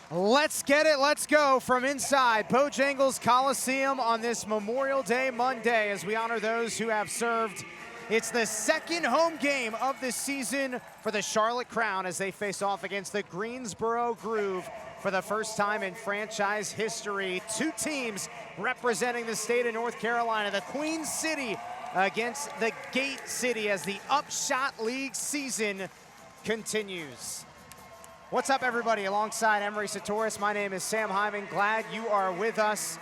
Let's get it, let's go from inside Bojangles Coliseum on this Memorial Day Monday as we honor those who have served. It's the second home game of the season for the Charlotte Crown as they face off against the Greensboro Groove for the first time in franchise history. Two teams representing the state of North Carolina, the Queen City against the Gate City as the UPSHOT League season continues. What's up, everybody? Alongside Emery Satoris, my name is Sam Hyman. Glad you are with us.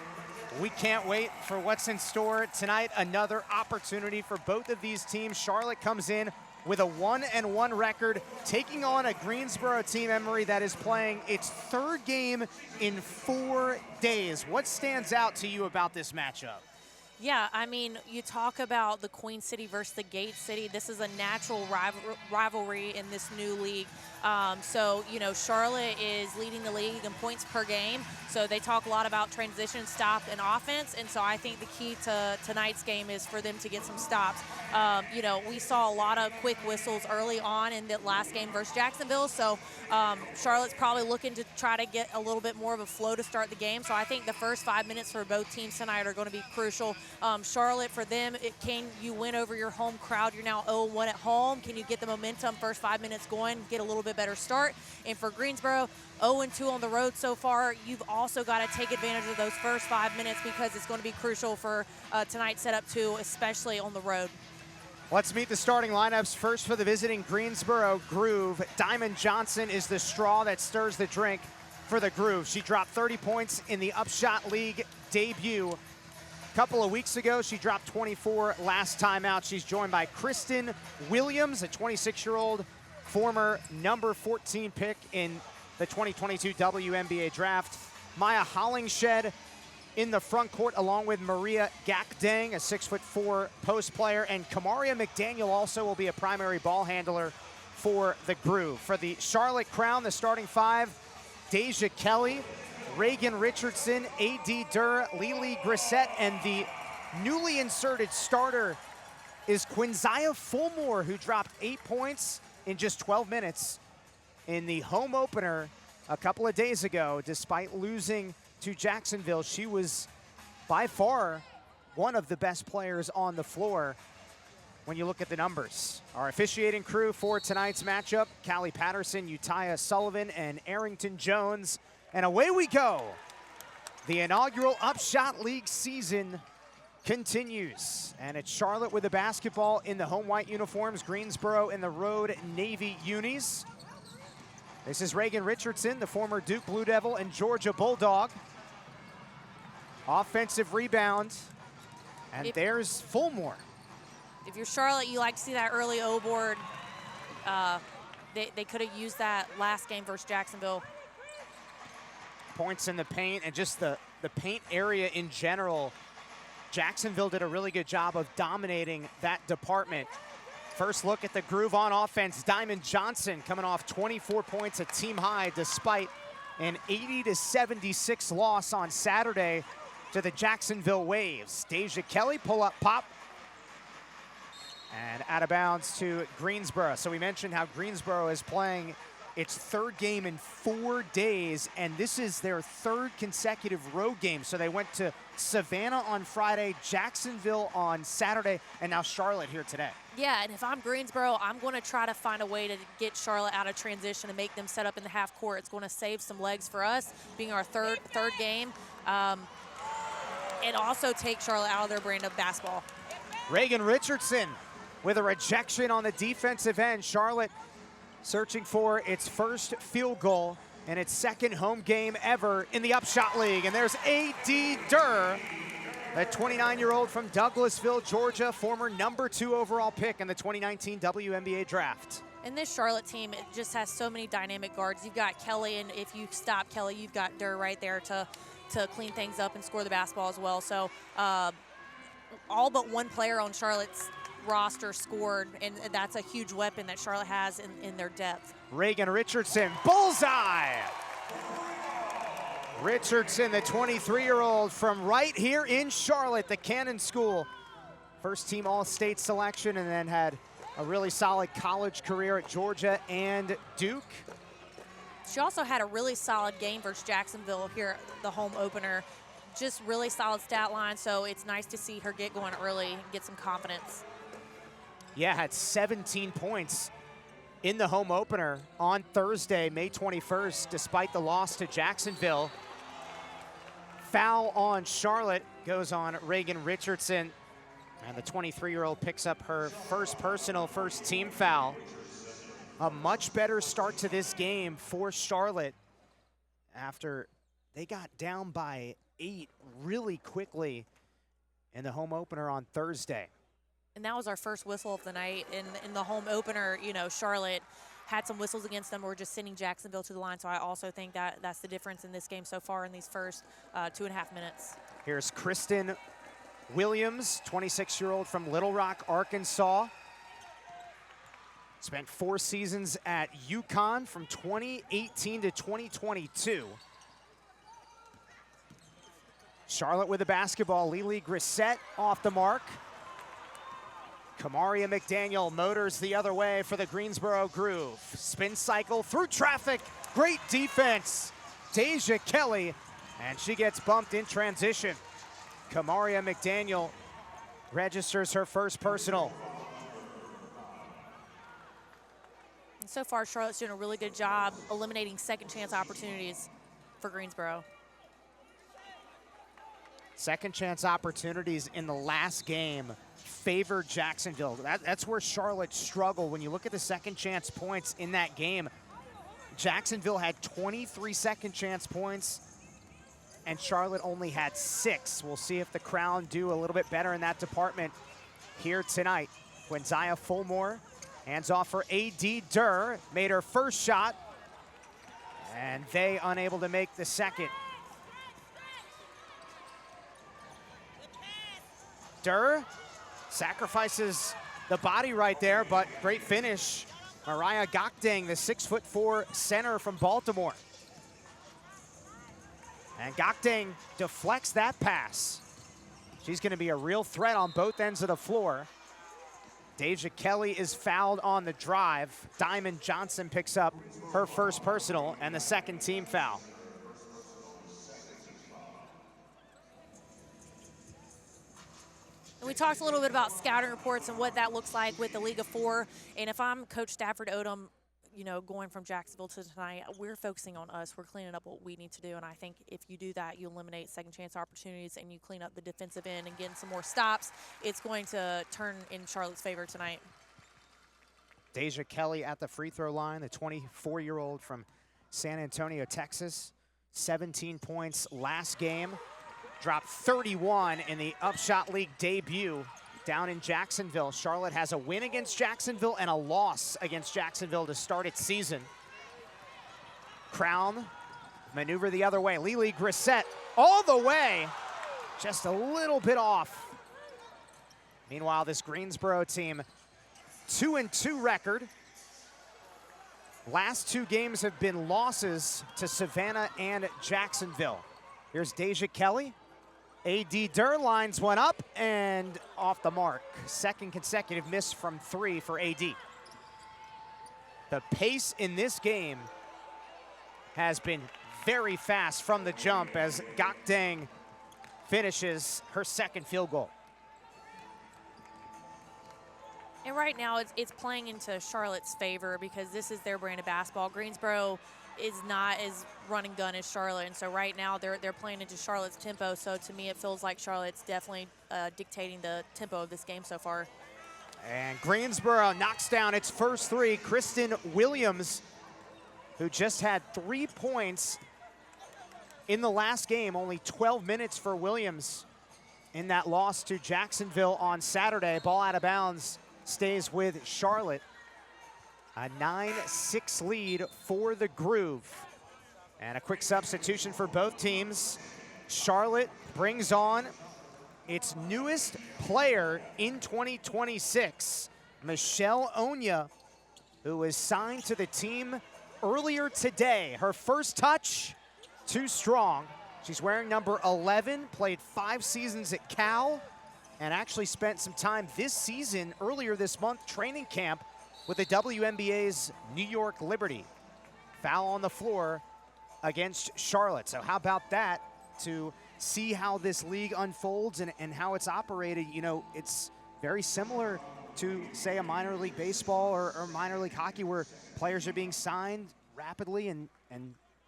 We can't wait for what's in store tonight. Another opportunity for both of these teams. Charlotte comes in with a 1-1 record, taking on a Greensboro team, Emery, that is playing its third game in 4 days. What stands out to you about this matchup? Yeah, I mean, you talk about the Queen City versus the Gate City. This is a natural rivalry in this new league. So, you know, Charlotte is leading the league in points per game. So they talk a lot about transition, stop, and offense. And so I think the key to tonight's game is for them to get some stops. You know, we saw a lot of quick whistles early on in the last game versus Jacksonville. So Charlotte's probably looking to try to get a little bit more of a flow to start the game. So I think the first 5 minutes for both teams tonight are going to be crucial. Charlotte, for them, can you win over your home crowd? You're now 0-1 at home. Can you get the momentum first 5 minutes going, get a little bit better start? And for Greensboro, 0-2 on the road so far. You've also got to take advantage of those first 5 minutes because it's going to be crucial for tonight's setup too, especially on the road. Let's meet the starting lineups. First for the visiting Greensboro Groove, Diamond Johnson is the straw that stirs the drink for the Groove. She dropped 30 points in the UPSHOT League debut. A couple of weeks ago, she dropped 24 last time out. She's joined by Kristen Williams, a 26-year-old former number 14 pick in the 2022 WNBA draft. Maya Hollingshed in the front court along with Maria Gakdang, a 6'4" post player, and Kamaria McDaniel also will be a primary ball handler for the Groove. For the Charlotte Crown, the starting five, Deja Kelly, Reagan Richardson, A.D. Durr, Lily Grissett, and the newly inserted starter is Quinziah Fulmore, who dropped 8 points in just 12 minutes in the home opener a couple of days ago. Despite losing to Jacksonville, she was by far one of the best players on the floor when you look at the numbers. Our officiating crew for tonight's matchup, Callie Patterson, Utiah Sullivan, and Arrington Jones. And away we go. The inaugural UPSHOT League season continues. And it's Charlotte with the basketball in the home white uniforms, Greensboro in the road navy unis. This is Reagan Richardson, the former Duke Blue Devil and Georgia Bulldog. Offensive rebound. And there's Fulmore. If you're Charlotte, you like to see that early O board. They could have used that last game versus Jacksonville. Points in the paint and just the paint area in general. Jacksonville did a really good job of dominating that department. First look at the Groove on offense. Diamond Johnson coming off 24 points, a team high, despite an 80-76 loss on Saturday to the Jacksonville Waves. Deja Kelly, pull-up pop. And out of bounds to Greensboro. So we mentioned how Greensboro is playing its third game in 4 days, and this is their third consecutive road game. So they went to Savannah on Friday, Jacksonville on Saturday, and now Charlotte here today. Yeah, and if I'm Greensboro, I'm going to try to find a way to get Charlotte out of transition and make them set up in the half court. It's going to save some legs for us, being our third game, and also take Charlotte out of their brand of basketball. Reagan Richardson with a rejection on the defensive end. Charlotte searching for its first field goal and its second home game ever in the UPSHOT League. And there's A.D. Durr, the 29-year-old from Douglasville, Georgia, former number 2 overall pick in the 2019 WNBA draft. And this Charlotte team, it just has so many dynamic guards. You've got Kelly, and if you stop Kelly, you've got Durr right there to clean things up and score the basketball as well. So all but one player on Charlotte's roster scored, and that's a huge weapon that Charlotte has in their depth. Reagan Richardson, bullseye! Richardson, the 23-year-old from right here in Charlotte, the Cannon School. First team All-State selection, and then had a really solid college career at Georgia and Duke. She also had a really solid game versus Jacksonville here, the home opener. Just really solid stat line, so it's nice to see her get going early and get some confidence. Yeah, had 17 points in the home opener on Thursday, May 21st, despite the loss to Jacksonville. Foul on Charlotte goes on Reagan Richardson, and the 23-year-old picks up her first personal, first team foul. A much better start to this game for Charlotte after they got down by 8 really quickly in the home opener on Thursday. And that was our first whistle of the night. In the home opener, you know, Charlotte had some whistles against them. We're just sending Jacksonville to the line. So I also think that that's the difference in this game so far in these first 2.5 minutes. Here's Kristen Williams, 26-year-old from Little Rock, Arkansas. Spent 4 seasons at UConn from 2018 to 2022. Charlotte with the basketball. Lily Grissett off the mark. Kamaria McDaniel motors the other way for the Greensboro Groove. Spin cycle through traffic. Great defense. Deja Kelly, and she gets bumped in transition. Kamaria McDaniel registers her first personal. And so far, Charlotte's doing a really good job eliminating second chance opportunities for Greensboro. Second chance opportunities in the last game favored Jacksonville. That's where Charlotte struggled. When you look at the second chance points in that game, Jacksonville had 23 second chance points and Charlotte only had 6. We'll see if the Crown do a little bit better in that department here tonight. Quinzaya Fulmore hands off for A.D. Durr, made her first shot, and they unable to make the second. Durr sacrifices the body right there, but great finish. Mariah Gokding, the 6'4" center from Baltimore. And Gokding deflects that pass. She's gonna be a real threat on both ends of the floor. Deja Kelly is fouled on the drive. Diamond Johnson picks up her first personal and the second team foul. We talked a little bit about scouting reports and what that looks like with the League of Four. And if I'm Coach Stafford Odom, you know, going from Jacksonville to tonight, we're focusing on us. We're cleaning up what we need to do. And I think if you do that, you eliminate second chance opportunities and you clean up the defensive end and getting some more stops, it's going to turn in Charlotte's favor tonight. Deja Kelly at the free throw line, the 24-year-old from San Antonio, Texas. 17 points last game. Dropped 31 in the UPSHOT League debut down in Jacksonville. Charlotte has a win against Jacksonville and a loss against Jacksonville to start its season. Crown maneuver the other way. Lily Grissett all the way, just a little bit off. Meanwhile, this Greensboro team, 2-2 record. Last 2 games have been losses to Savannah and Jacksonville. Here's Deja Kelly. A.D. Durr lines one up and off the mark. Second consecutive miss from 3 for A.D. The pace in this game has been very fast from the jump as Gokding finishes her second field goal. And right now it's playing into Charlotte's favor because this is their brand of basketball. Greensboro is not as run and gun as Charlotte, and so right now they're playing into Charlotte's tempo. So to me, it feels like Charlotte's definitely dictating the tempo of this game so far. And Greensboro knocks down its first 3. Kristen Williams, who just had 3 points in the last game, only 12 minutes for Williams in that loss to Jacksonville on Saturday. Ball out of bounds, stays with Charlotte. A 9-6 lead for the Groove. And a quick substitution for both teams. Charlotte brings on its newest player in 2026, Michelle Onya, who was signed to the team earlier today. Her first touch, too strong. She's wearing number 11, played 5 seasons at Cal, and actually spent some time this season, earlier this month, training camp with the WNBA's New York Liberty. foul on the floor against Charlotte. So how about that, to see how this league unfolds and how it's operated. You know, it's very similar to, say, a minor league baseball or minor league hockey, where players are being signed rapidly, and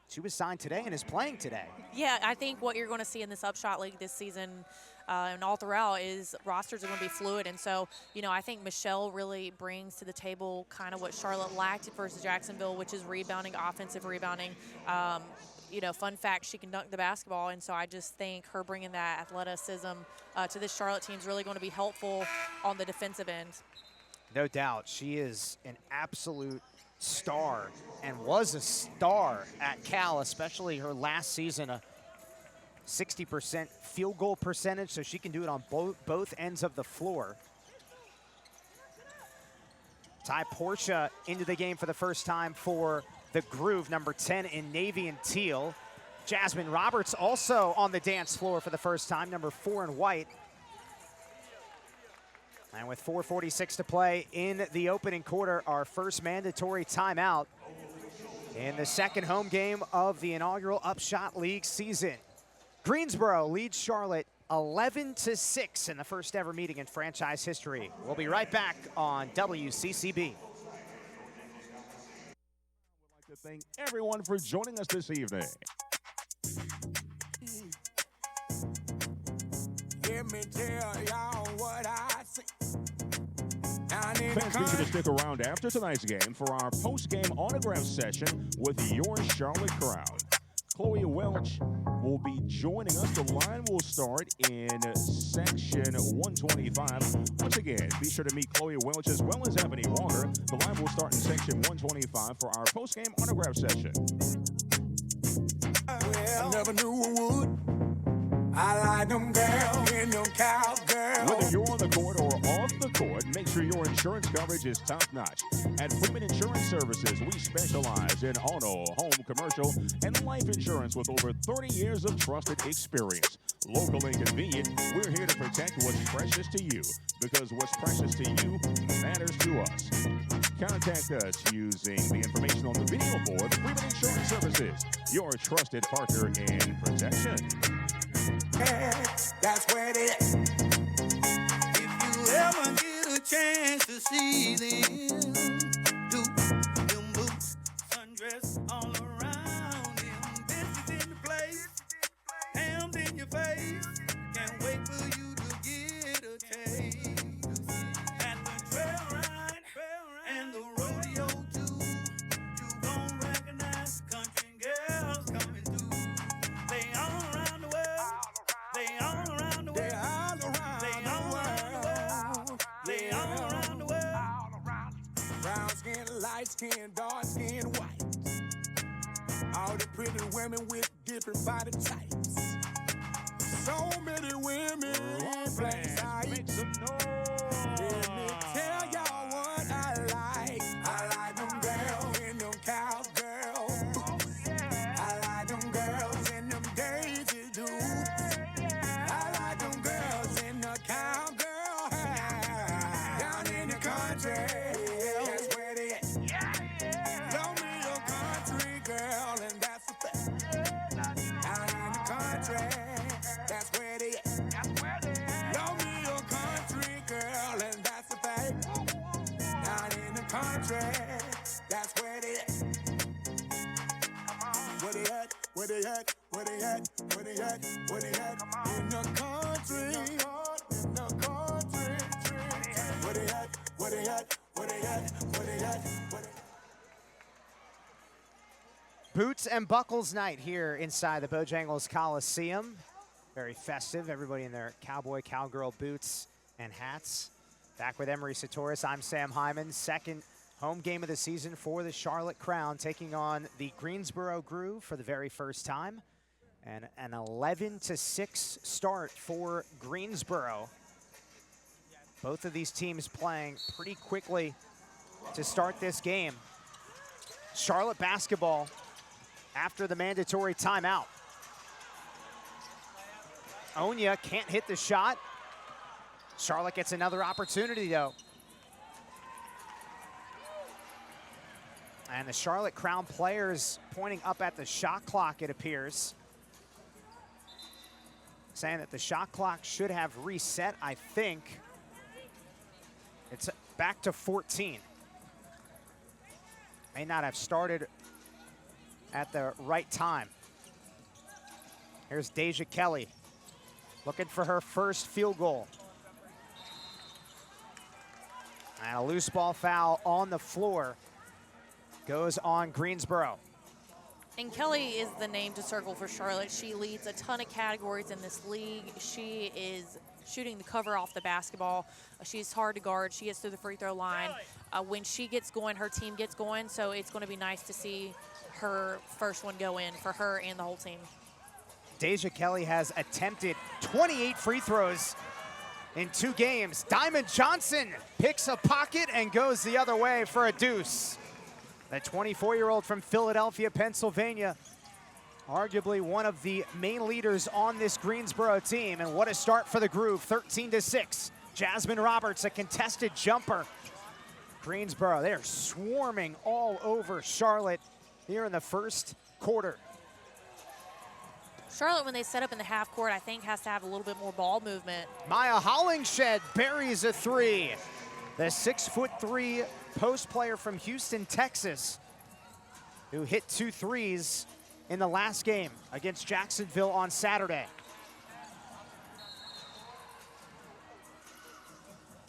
she was signed today and is playing today. Yeah, I think what you're going to see in this UPSHOT League this season and all throughout is rosters are going to be fluid. And so, you know, I think Michelle really brings to the table kind of what Charlotte lacked versus Jacksonville, which is rebounding, offensive rebounding. You know, fun fact, she can dunk the basketball. And so I just think her bringing that athleticism to this Charlotte team is really going to be helpful on the defensive end. No doubt. She is an absolute star and was a star at Cal, especially her last season, a 60% field goal percentage, so she can do it on both ends of the floor. Ty Portia into the game for the first time for the Groove, number 10 in navy and teal. Jasmine Roberts also on the dance floor for the first time, number 4 in white. And with 4:46 to play in the opening quarter, our first mandatory timeout in the second home game of the inaugural UPSHOT League season. Greensboro leads Charlotte 11-6 in the first ever meeting in franchise history. We'll be right back on WCCB. I'd like to thank everyone for joining us this evening. Let me tell y'all what I see. Fans be sure to stick around after tonight's game for our post-game autograph session with your Charlotte crowd. Chloe Welch will be joining us. The line will start in section 125. Once again, be sure to meet Chloe Welch as well as Ebony Walker. The line will start in section 125 for our post-game autograph session. Well, I never knew I would. I like them girls and them cowgirls. Whether you're on the court or off the court, make sure your insurance coverage is top-notch. At Freeman Insurance Services, we specialize in auto, home, commercial, and life insurance with over 30 years of trusted experience. Local and convenient, we're here to protect what's precious to you, because what's precious to you matters to us. Contact us using the information on the video board. Freeman Insurance Services, your trusted partner in protection. That's where it is. If you ever get a chance to see them, do them boots, sundress all around them, bitches in the place, hams in your face. Can't wait for you to get a taste. At the trail ride and the rodeo too, you gon' recognize country girls coming through. They all around the world. They all around the world. They all around the world. They all around the world. Brown skin, light skin, dark skin, white. All the pretty women with different body types. So many women play sight. Make some noise. Let me tell y'all what I like. I like them girls and them cowgirls. I like them girls and them Daisy Dukes. I like them girls in the cowgirl down in the country. That's where they at. Love me a country girl, and that's a fact. Down in the country, that's where they at. Love me a country girl, and that's a fact. Down in the country, that's where they at. Where they at? Where they at? Where they at? Where they at? Where they at? In the country. In the country. Where they at? Where they at? Where they at? Where they at? Where they at? Boots and buckles night here inside the Bojangles Coliseum. Very festive, everybody in their cowboy, cowgirl boots and hats. Back with Emery Satoris, I'm Sam Hyman. Second home game of the season for the Charlotte Crown, taking on the Greensboro Groove for the very first time. And an 11-6 start for Greensboro. Both of these teams playing pretty quickly to start this game. Charlotte basketball after the mandatory timeout. Onya can't hit the shot. Charlotte gets another opportunity though. And the Charlotte Crown players pointing up at the shot clock, it appears, saying that the shot clock should have reset. I think it's back to 14. May not have started at the right time. Here's Deja Kelly looking for her first field goal. And a loose ball foul on the floor goes on Greensboro. And Kelly is the name to circle for Charlotte. She leads a ton of categories in this league. She is shooting the cover off the basketball. She's hard to guard. She gets through the free throw line. When she gets going, her team gets going, so it's going to be nice to see her first one go in for her and the whole team. Deja Kelly has attempted 28 free throws in 2 games. Diamond Johnson picks a pocket and goes the other way for a deuce. The 24-year-old from Philadelphia, Pennsylvania, arguably one of the main leaders on this Greensboro team. And what a start for the Groove, 13-6. Jasmine Roberts, a contested jumper. Greensboro, they are swarming all over Charlotte here in the first quarter. Charlotte, when they set up in the half court, I think has to have a little bit more ball movement. Maya Hollingshed buries a 3. The 6'3" post player from Houston, Texas, who hit 2 threes in the last game against Jacksonville on Saturday.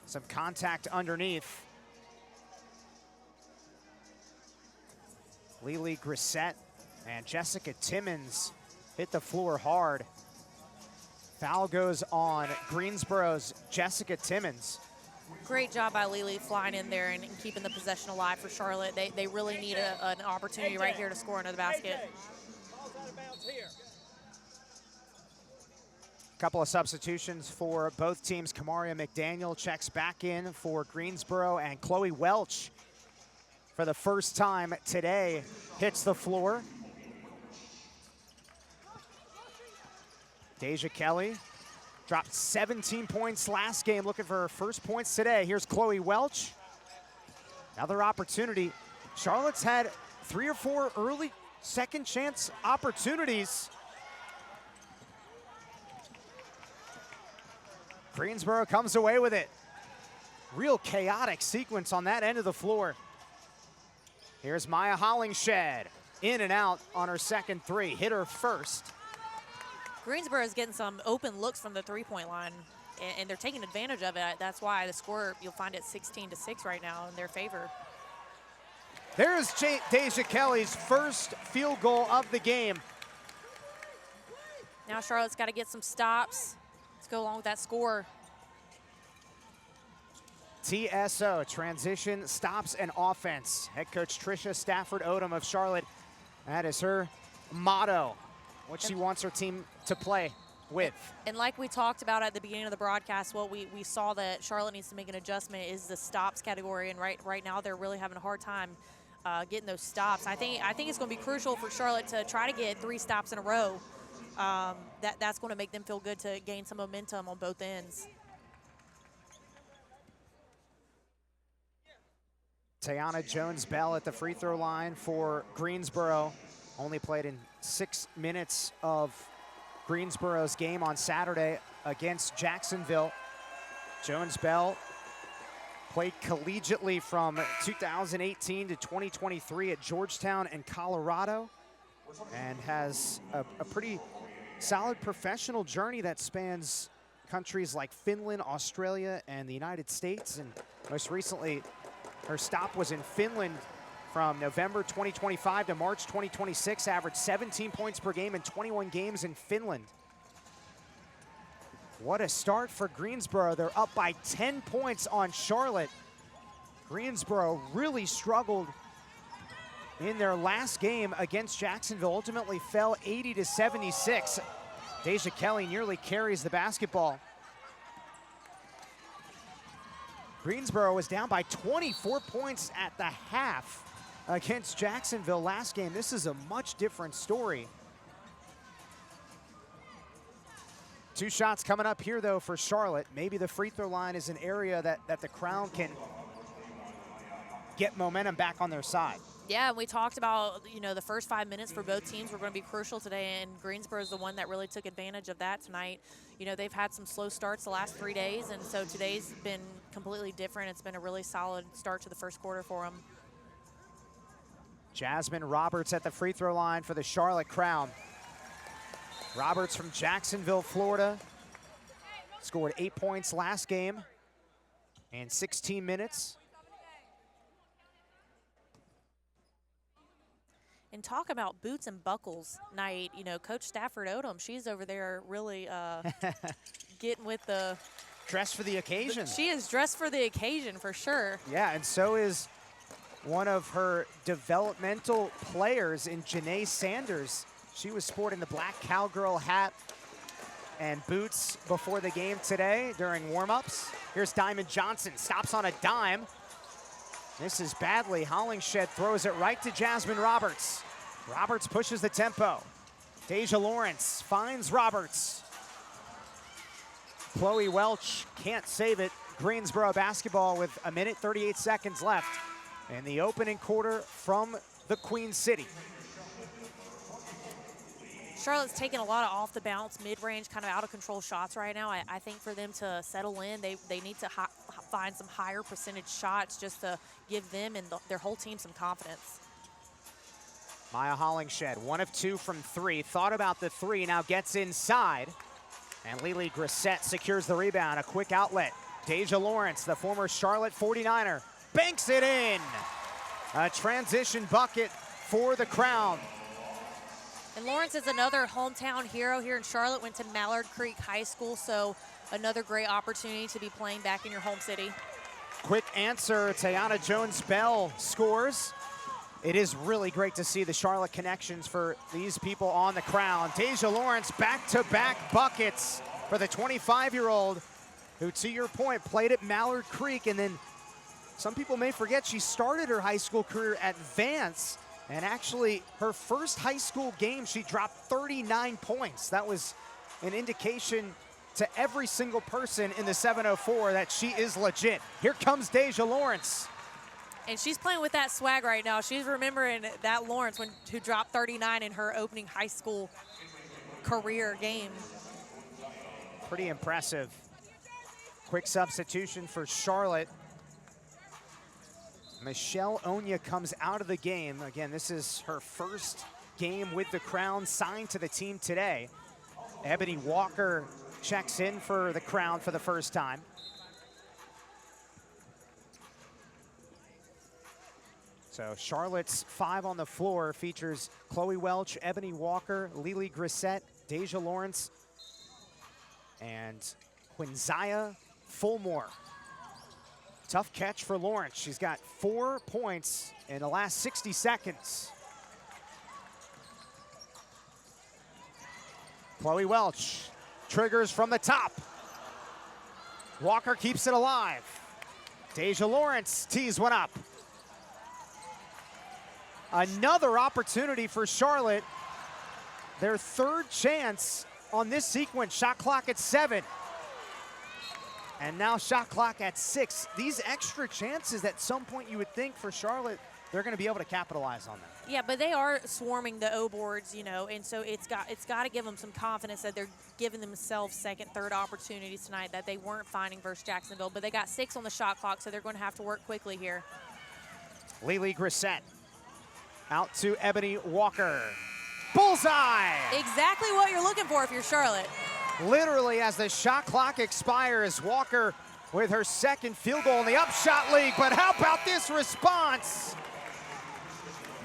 Some contact underneath. Lily Grissett and Jessica Timmons hit the floor hard. Foul goes on Greensboro's Jessica Timmons. Great job by Lily flying in there and keeping the possession alive for Charlotte. They really need an opportunity right here to score another basket. Couple of substitutions for both teams. Kamaria McDaniel checks back in for Greensboro, and Chloe Welch, for the first time today, hits the floor. Deja Kelly dropped 17 points last game, looking for her first points today. Here's Chloe Welch. Another opportunity. Charlotte's had 3 or 4 early second chance opportunities. Greensboro comes away with it. Real chaotic sequence on that end of the floor. Here's Maya Hollingshed, in and out on her second 3, hit her first. Greensboro is getting some open looks from the three-point line, and they're taking advantage of it. That's why the score, you'll find it 16-6 right now in their favor. There's Deja Kelly's first field goal of the game. Now Charlotte's got to get some stops. Let's go along with that score. TSO, transition, stops, and offense. Head coach Tricia Stafford Odom of Charlotte, that is her motto, what she wants her team to play with. And like we talked about at the beginning of the broadcast, what we saw that Charlotte needs to make an adjustment is the stops category, and right now they're really having a hard time getting those stops. I think it's going to be crucial for Charlotte to try to get 3 stops in a row. That's going to make them feel good to gain some momentum on both ends. Tayana Jones-Bell at the free throw line for Greensboro. Only played in 6 minutes of Greensboro's game on Saturday against Jacksonville. Jones-Bell played collegiately from 2018 to 2023 at Georgetown and Colorado, and has a pretty solid professional journey that spans countries like Finland, Australia, and the United States. And most recently, her stop was in Finland from November 2025 to March 2026, averaged 17 points per game in 21 games in Finland. What a start for Greensboro. They're up by 10 points on Charlotte. Greensboro really struggled in their last game against Jacksonville, ultimately fell 80-76. Deja Kelly nearly carries the basketball. Greensboro was down by 24 points at the half against Jacksonville last game. This is a much different story. 2 shots coming up here, though, for Charlotte. Maybe the free throw line is an area that the Crown can get momentum back on their side. Yeah, and we talked about, the first 5 minutes for both teams were going to be crucial today, and Greensboro is the one that really took advantage of that tonight. They've had some slow starts the last 3 days, and so today's been completely different. It's been a really solid start to the first quarter for them. Jasmine Roberts at the free throw line for the Charlotte Crown. Roberts from Jacksonville, Florida. Scored 8 points last game in 16 minutes. And talk about boots and buckles night. Coach Stafford Odom, she's over there really getting with the... Dressed for the occasion. She is dressed for the occasion for sure. Yeah, and so is one of her developmental players in Janae Sanders. She was sporting the black cowgirl hat and boots before the game today during warm-ups. Here's Diamond Johnson, stops on a dime. Misses badly. Hollingshed throws it right to Jasmine Roberts. Roberts pushes the tempo. Deja Lawrence finds Roberts. Chloe Welch can't save it. Greensboro basketball with 1:38 seconds left in the opening quarter from the Queen City. Charlotte's taking a lot of off the bounce, mid-range, kind of out of control shots right now. I think for them to settle in, they need to find some higher percentage shots just to give them and their whole team some confidence. Maya Hollingshed, 1 of 2 from 3. Thought about the 3, now gets inside. And Lily Grissett secures the rebound, a quick outlet. Deja Lawrence, the former Charlotte 49er, banks it in. A transition bucket for the Crown. And Lawrence is another hometown hero here in Charlotte, went to Mallard Creek High School, so another great opportunity to be playing back in your home city. Quick answer, Tayana Jones-Bell scores. It is really great to see the Charlotte connections for these people on the Crown. Deja Lawrence, back-to-back buckets for the 25-year-old who, to your point, played at Mallard Creek, and then some people may forget she started her high school career at Vance. And actually, her first high school game, she dropped 39 points. That was an indication to every single person in the 704 that she is legit. Here comes Deja Lawrence. And she's playing with that swag right now. She's remembering that Lawrence who dropped 39 in her opening high school career game. Pretty impressive. Quick substitution for Charlotte. Michelle Onya comes out of the game. Again, this is her first game with the Crown, signed to the team today. Ebony Walker checks in for the Crown for the first time. So Charlotte's 5 on the floor features Chloe Welch, Ebony Walker, Lily Grissett, Deja Lawrence, and Quinzaya Fulmore. Tough catch for Lawrence. She's got 4 points in the last 60 seconds. Chloe Welch triggers from the top. Walker keeps it alive. Deja Lawrence tees one up. Another opportunity for Charlotte. Their third chance on this sequence. Shot clock at 7. And now shot clock at 6. These extra chances, at some point you would think for Charlotte, they're going to be able to capitalize on them. Yeah, but they are swarming the O boards, and so it's got to give them some confidence that they're giving themselves second, third opportunities tonight that they weren't finding versus Jacksonville. But they got 6 on the shot clock, so they're going to have to work quickly here. Lily Grissett out to Ebony Walker. Bullseye! Exactly what you're looking for if you're Charlotte. Literally, as the shot clock expires, Walker with her second field goal in the Upshot League. But how about this response?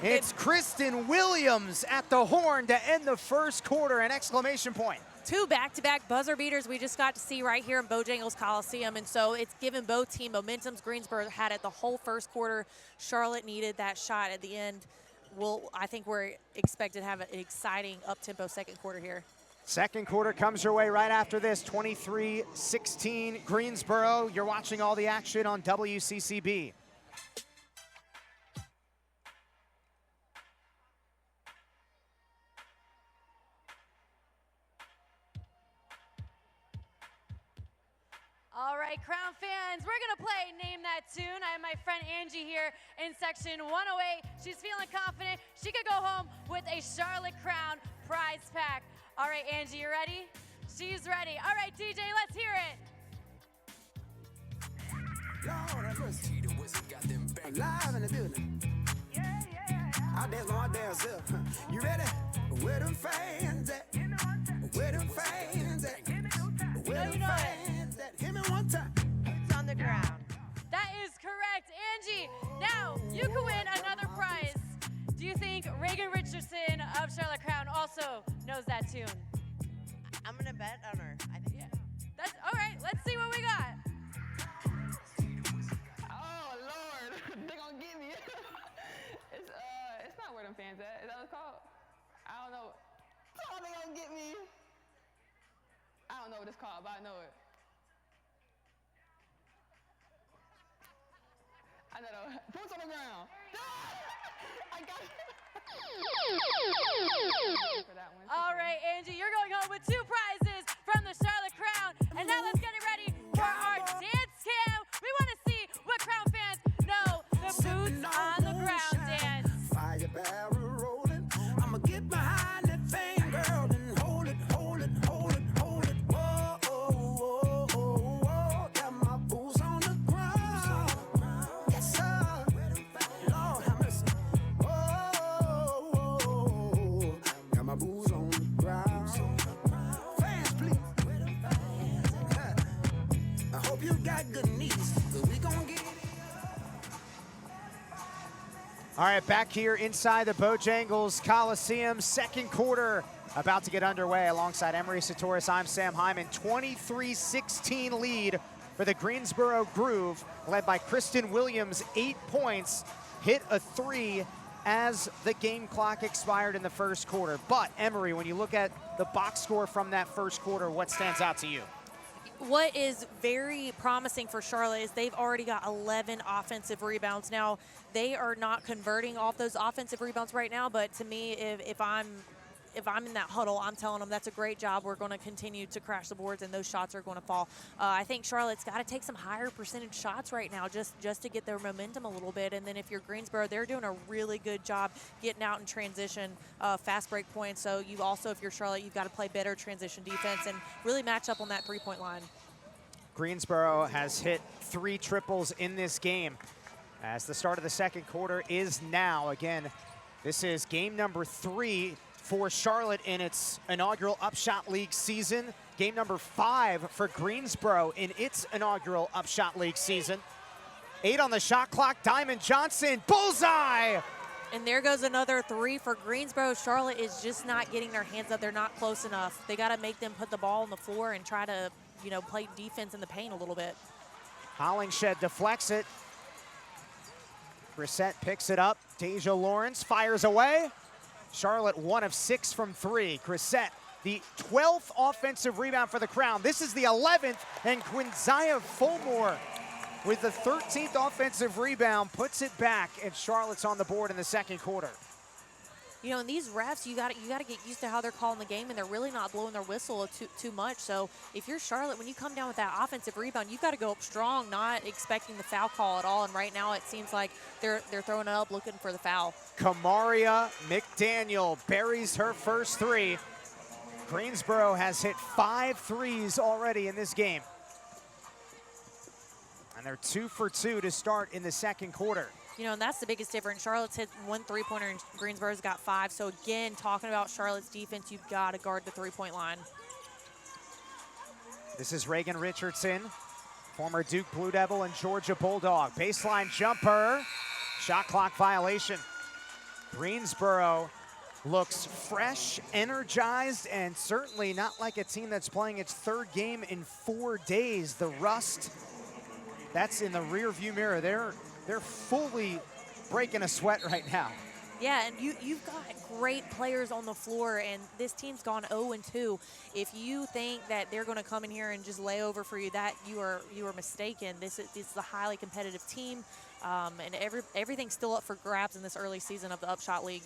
It's Kristen Williams at the horn to end the first quarter, an exclamation point. 2 back-to-back buzzer beaters we just got to see right here in Bojangles Coliseum, and so it's given both team momentums. Greensboro had it the whole first quarter. Charlotte needed that shot at the end. I think we're expected to have an exciting up-tempo second quarter here. Second quarter comes your way right after this, 23-16 Greensboro. You're watching all the action on WCCB. All right, Crown fans, we're gonna play Name That Tune. I have my my friend Angie here in section 108. She's feeling confident. She could go home with a Charlotte Crown prize pack. All right, Angie, you ready? She's ready. All right, DJ, let's hear it. Lord have mercy. Live in the building. I dance on my dance here. You ready? Where them fans at? Where them fans at? Where them fans at? Hit me one time. It's on the ground. That is correct, Angie. Now, you can win another prize. Do you think Reagan Richardson of Charlotte Crown also knows that tune? I'm gonna bet on her. I think. Yeah. That's all right. Let's see what we got. Oh Lord, they gonna get me. It's not where them fans at. Is that what it's called? I don't know. Oh, they gonna get me. I don't know what it's called, but I know it. I know though. Boots on the ground. I got it. For that one. All right, Angie, you're going home with 2 prizes from the Charlotte Crown. And now let's get it ready for our dance cam. We want to see what Crown fans know the boots on the ground dance. Fire barrel rolling. I'ma get behind that thing, girl, and hold it, hold it, hold it, hold it. Whoa, oh, oh, oh, oh. Got my boots on the ground. Yes, sir. Lord have mercy. Whoa, oh, oh. Got my boots on the ground. Fans, please. I hope you got good knees, 'cause we gon' get it. All right, back here inside the Bojangles Coliseum, second quarter about to get underway. Alongside Emery Satoris, I'm Sam Hyman. 23-16 lead for the Greensboro Groove, led by Kristen Williams, 8 points, hit a 3 as the game clock expired in the first quarter. But Emery, when you look at the box score from that first quarter, what stands out to you? What is very promising for Charlotte is they've already got 11 offensive rebounds. Now, they are not converting off those offensive rebounds right now, but to me, if I'm in that huddle, I'm telling them that's a great job. We're going to continue to crash the boards, and those shots are going to fall. I think Charlotte's got to take some higher percentage shots right now just to get their momentum a little bit. And then if you're Greensboro, they're doing a really good job getting out in transition, fast break points. So you also, if you're Charlotte, you've got to play better transition defense and really match up on that three-point line. Greensboro has hit 3 triples in this game as the start of the second quarter is now. Again, this is game number 3 for Charlotte in its inaugural UPSHOT League season. Game number 5 for Greensboro in its inaugural UPSHOT League season. 8 on the shot clock, Diamond Johnson, bullseye! And there goes another 3 for Greensboro. Charlotte is just not getting their hands up. They're not close enough. They got to make them put the ball on the floor and try to, play defense in the paint a little bit. Hollingshed deflects it. Brissett picks it up. Deja Lawrence fires away. Charlotte 1 of 6 from 3. Brissett, the 12th offensive rebound for the Crown. This is the 11th, and Quinzaya Fulmore with the 13th offensive rebound puts it back, and Charlotte's on the board in the second quarter. And these refs, you got to get used to how they're calling the game, and they're really not blowing their whistle too much. So if you're Charlotte, when you come down with that offensive rebound, you've got to go up strong, not expecting the foul call at all. And right now, it seems like they're throwing it up, looking for the foul. Kamaria McDaniel buries her first 3. Greensboro has hit 5 threes already in this game. And they're 2 for 2 to start in the second quarter. And that's the biggest difference. Charlotte's hit 1 3-pointer and Greensboro's got 5. So again, talking about Charlotte's defense, you've got to guard the 3-point line. This is Reagan Richardson, former Duke Blue Devil and Georgia Bulldog. Baseline jumper, shot clock violation. Greensboro looks fresh, energized, and certainly not like a team that's playing its 3rd game in 4 days. The rust, that's in the rearview mirror. They're fully breaking a sweat right now. Yeah, and you've got great players on the floor, and this team's gone 0-2. If you think that they're going to come in here and just lay over for you, that you are mistaken. This is a highly competitive team, and everything's still up for grabs in this early season of the UPSHOT League.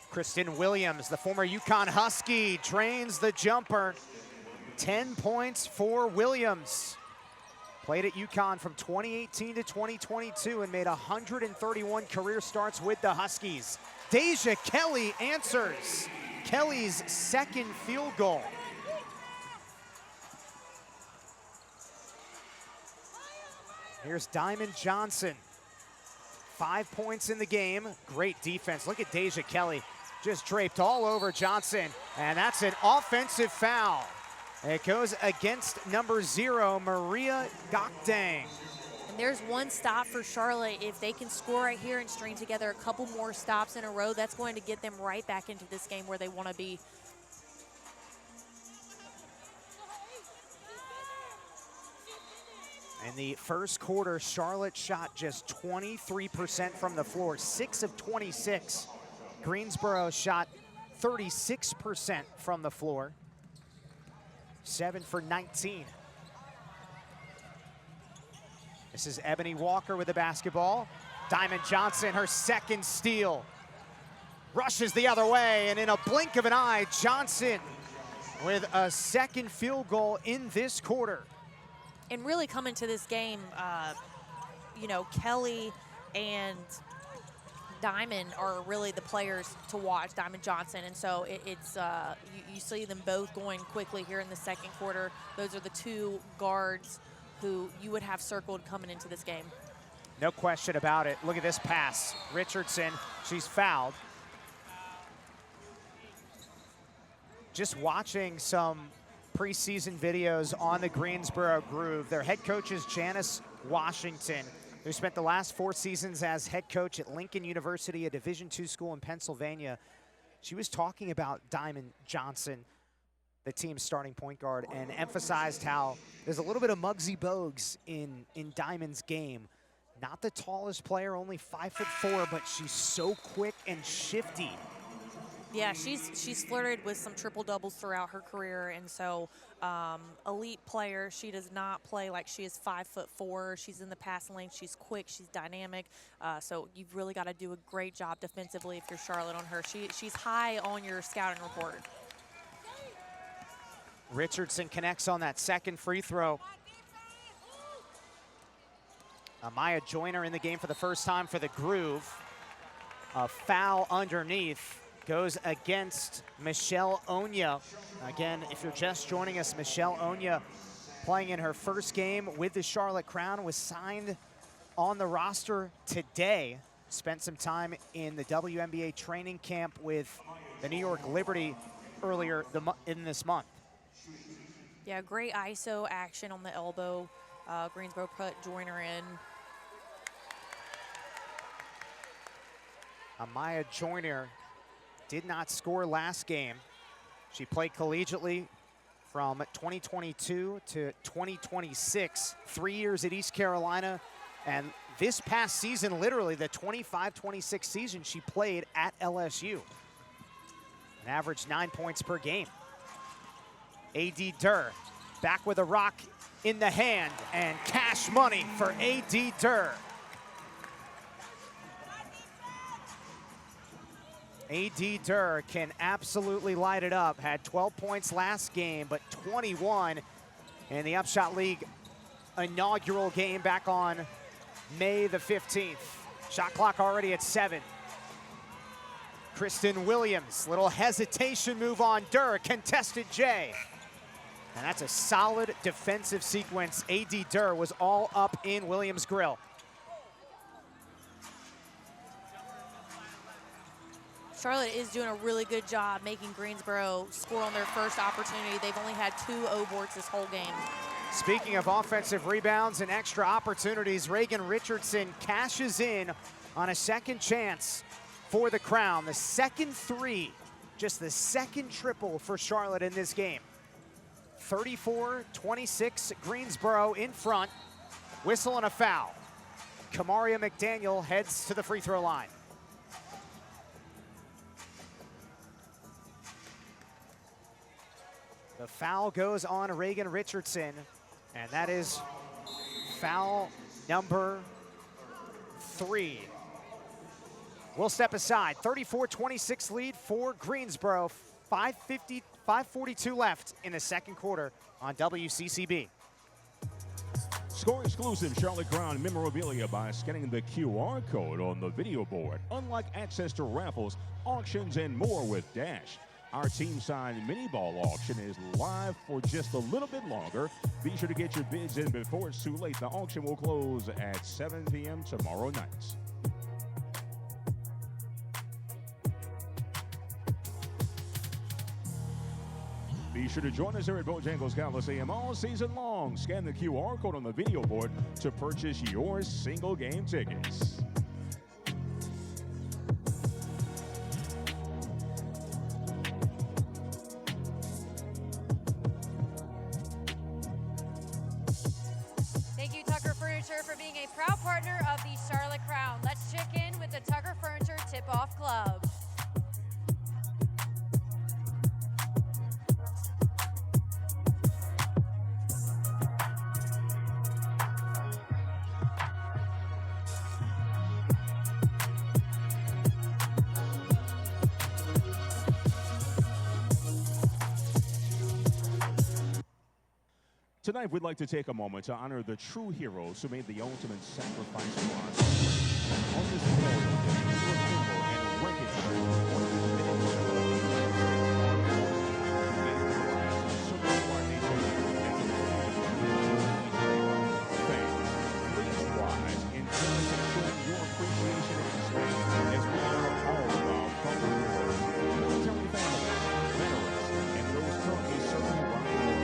Kristen Williams, the former UConn Husky, drains the jumper. 10 points for Williams. Played at UConn from 2018 to 2022 and made 131 career starts with the Huskies. Deja Kelly answers Kelly's second field goal. Here's Diamond Johnson. 5 points in the game. Great defense. Look at Deja Kelly just draped all over Johnson, and that's an offensive foul. It goes against number 0, Maria Gokdang. And there's one stop for Charlotte. If they can score right here and string together a couple more stops in a row, that's going to get them right back into this game where they want to be. In the first quarter, Charlotte shot just 23% from the floor, 6 of 26. Greensboro shot 36% from the floor, 7 for 19. This is Ebony Walker with the basketball. Diamond Johnson, her second steal. Rushes the other way, and in a blink of an eye, Johnson with a second field goal in this quarter. And really coming to this game, you know, Kelly and Diamond are really the players to watch, Diamond Johnson. And so you see them both going quickly here in the second quarter. Those are the two guards who you would have circled coming into this game. No question about it. Look at this pass. Richardson, she's fouled. Just watching some preseason videos on the Greensboro Groove. Their head coach is Janice Washington, who spent the last 4 seasons as head coach at Lincoln University, a Division II school in Pennsylvania. She was talking about Diamond Johnson, the team's starting point guard, and emphasized how there's a little bit of Muggsy Bogues in Diamond's game. Not the tallest player, only 5'4", but she's so quick and shifty. Yeah, she's flirted with some triple doubles throughout her career, and so elite player. She does not play like she is 5'4". She's in the passing lane. She's quick. She's dynamic. So you've really got to do a great job defensively if you're Charlotte on her. She's high on your scouting report. Richardson connects on that second free throw. Amaya Joyner in the game for the first time for the Groove. A foul underneath. Goes against Michelle Onya. Again, if you're just joining us, Michelle Onya playing in her first game with the Charlotte Crown, was signed on the roster today. Spent some time in the WNBA training camp with the New York Liberty earlier in this month. Yeah, great ISO action on the elbow. Greensboro put Joyner in. Amaya Joyner did not score last game. She played collegiately from 2022 to 2026, 3 years at East Carolina. And this past season, literally the 25-26 season, she played at LSU. An average 9 points per game. A.D. Durr back with a rock in the hand, and cash money for A.D. Durr. A.D. Durr can absolutely light it up. Had 12 points last game, but 21 in the UPSHOT League inaugural game back on May the 15th. Shot clock already at 7. Kristen Williams, little hesitation move on Durr, contested J. And that's a solid defensive sequence. A.D. Durr was all up in Williams' grill. Charlotte is doing a really good job making Greensboro score on their first opportunity. They've only had 2 O-boards this whole game. Speaking of offensive rebounds and extra opportunities, Reagan Richardson cashes in on a second chance for the Crown. The second 3, just the second triple for Charlotte in this game. 34-26, Greensboro in front. Whistle and a foul. Kamaria McDaniel heads to the free throw line. The foul goes on Reagan Richardson, and that is foul number 3. We'll step aside. 34-26 lead for Greensboro. 5:42 left in the second quarter on WCCB. Score exclusive Charlotte Crown memorabilia by scanning the QR code on the video board. Unlock access to raffles, auctions, and more with Dash. Our team-signed mini ball auction is live for just a little bit longer. Be sure to get your bids in before it's too late. The auction will close at 7 p.m. tomorrow night. Be sure to join us here at Bojangles Coliseum all season long. Scan the QR code on the video board to purchase your single game tickets. Thank you, Tucker Furniture, for being a proud partner of the Charlotte Crown. Let's check in with the Tucker Furniture Tip-Off Club. Tonight, we'd like to take a moment to honor the true heroes who made the ultimate sacrifice for us. On this Memorial Day, we remember and recognize please rise in terms of showing your appreciation and respect as we honor all of our fallen heroes, military families, veterans, and those currently serving around the world.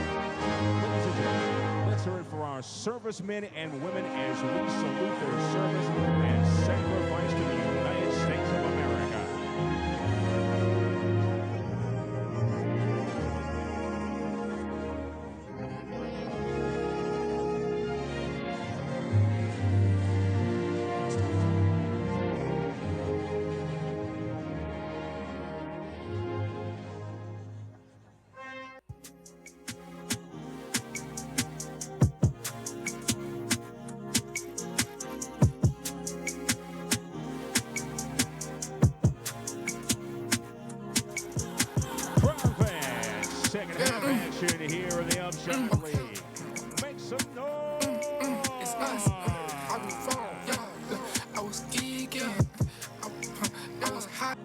Ladies and gentlemen, let's hear it for our servicemen and women as we salute their service and sacrifice to the United States of America. Second half action here in the UPSHOT League. Make some noise! It's us. I was fall, yeah. I was geeking. I was hot.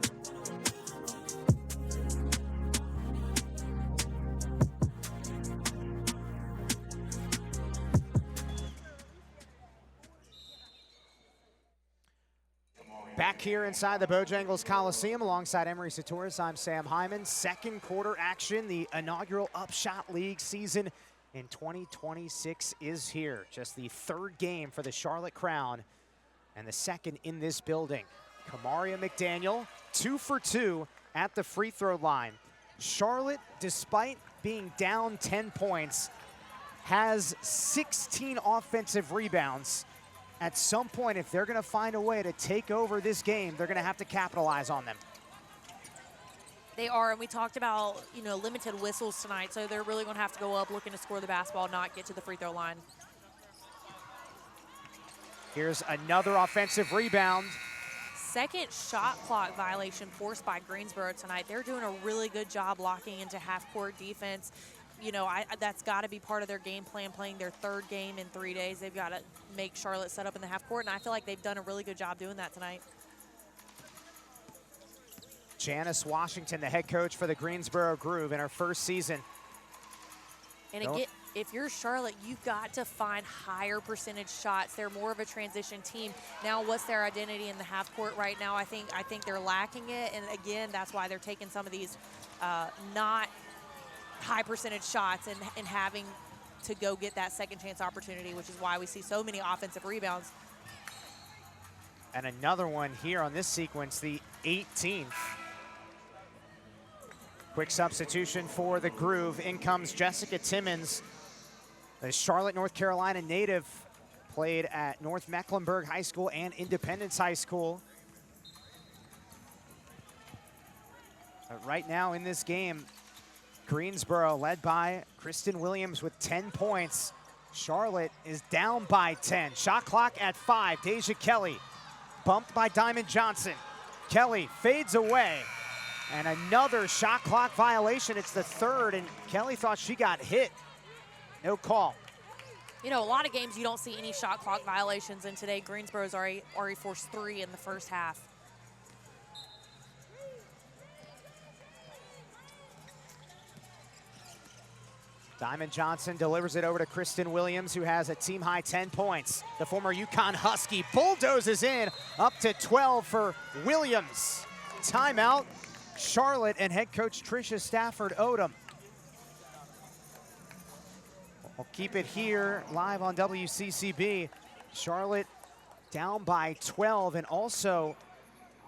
Back here inside the Bojangles Coliseum alongside Emery Satoris, I'm Sam Hyman. Second quarter action, the inaugural UPSHOT League season in 2026 is here. Just the third game for the Charlotte Crown and the second in this building. Kamaria McDaniel, 2 for 2 at the free throw line. Charlotte, despite being down 10 points, has 16 offensive rebounds. At some point, if they're going to find a way to take over this game, they're going to have to capitalize on them. They are, and we talked about, limited whistles tonight, so they're really going to have to go up looking to score the basketball, not get to the free throw line. Here's another offensive rebound. Second shot clock violation forced by Greensboro tonight. They're doing a really good job locking into half-court defense. That's got to be part of their game plan, playing their third game in 3 days. They've got to make Charlotte set up in the half court, and I feel like they've done a really good job doing that tonight. Janice Washington, the head coach for the Greensboro Groove in her first season. And again, if you're Charlotte, you've got to find higher percentage shots. They're more of a transition team. Now, what's their identity in the half court right now? I think they're lacking it, and again, that's why they're taking some of these not high percentage shots and having to go get that second chance opportunity, which is why we see so many offensive rebounds. And another one here on this sequence, the 18th. Quick substitution for the Groove. In comes Jessica Timmons, the Charlotte, North Carolina native, played at North Mecklenburg High School and Independence High School. But right now in this game, Greensboro led by Kristen Williams with 10 points. Charlotte is down by 10. Shot clock at 5. Deja Kelly bumped by Diamond Johnson. Kelly fades away. And another shot clock violation. It's the third, and Kelly thought she got hit. No call. You know, a lot of games you don't see any shot clock violations, and today Greensboro's already forced 3 in the first half. Diamond Johnson delivers it over to Kristen Williams, who has a team-high 10 points. The former UConn Husky bulldozes in, up to 12 for Williams. Timeout, Charlotte and head coach Tricia Stafford Odom. We'll keep it here live on WCCB. Charlotte down by 12, and also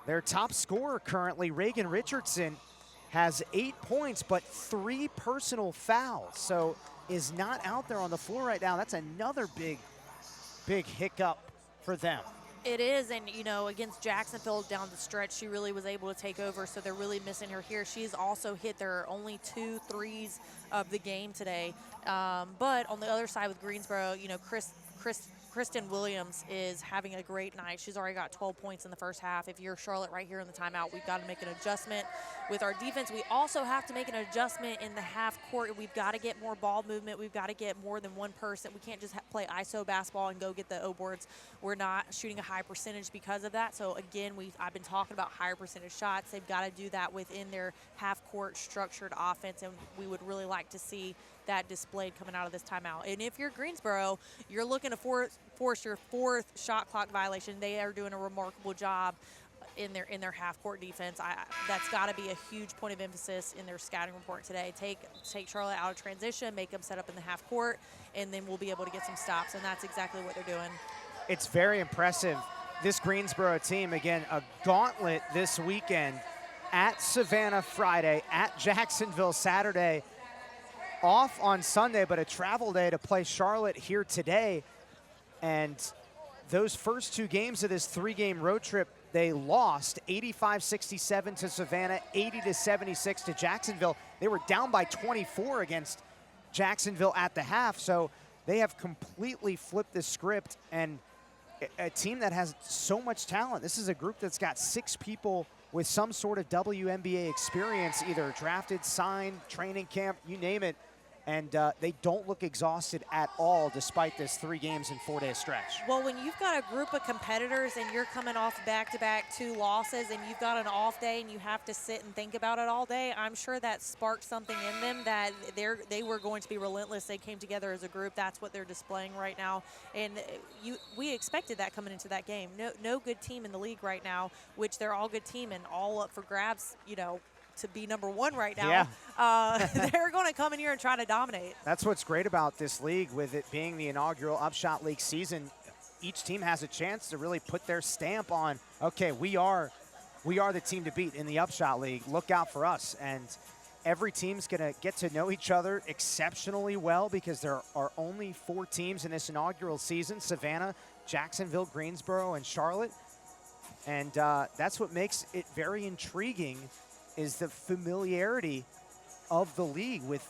their top scorer currently, Reagan Richardson, has 8 points, but 3 personal fouls, so is not out there on the floor right now. That's another big hiccup for them. It is, and you know, against Jacksonville down the stretch, she really was able to take over, so they're really missing her here. She's also hit their only 2 threes of the game today. But on the other side with Greensboro, you know, Kristen Williams is having a great night. She's already got 12 points in the first half. If you're Charlotte right here in the timeout, we've got to make an adjustment with our defense. We also have to make an adjustment in the half court. We've got to get more ball movement. We've got to get more than one person. We can't just play ISO basketball and go get the O boards. We're not shooting a high percentage because of that. So again, I've been talking about higher percentage shots. They've got to do that within their half court structured offense, and we would really like to see that displayed coming out of this timeout. And if you're Greensboro, you're looking to force your 4th shot clock violation. They are doing a remarkable job in their half court defense. That's got to be a huge point of emphasis in their scouting report today. Take Charlotte out of transition, make them set up in the half court, and then we'll be able to get some stops, and that's exactly what they're doing. It's very impressive. This Greensboro team, again, a gauntlet this weekend, at Savannah Friday, at Jacksonville Saturday, off on Sunday, but a travel day to play Charlotte here today. And those first 2 games of this 3-game road trip, they lost 85-67 to Savannah, 80-76 to Jacksonville. They were down by 24 against Jacksonville at the half, so they have completely flipped the script, and a team that has so much talent. This is a group that's got 6 people with some sort of WNBA experience, either drafted, signed, training camp, you name it. And they don't look exhausted at all despite this 3 games and 4-day stretch. Well, when you've got a group of competitors and you're coming off back-to-back 2 losses and you've got an off day and you have to sit and think about it all day, I'm sure that sparked something in them that they were going to be relentless. They came together as a group. That's what they're displaying right now. And we expected that coming into that game. No good team in the league right now, which they're all good team and all up for grabs, you know, to be number 1 right now. Yeah. They're going to come in here and try to dominate. That's what's great about this league, with it being the inaugural UPSHOT League season. Each team has a chance to really put their stamp on, okay, we are the team to beat in the UPSHOT League. Look out for us. And every team's going to get to know each other exceptionally well, because there are only 4 teams in this inaugural season: Savannah, Jacksonville, Greensboro, and Charlotte. And that's what makes it very intriguing, is the familiarity of the league with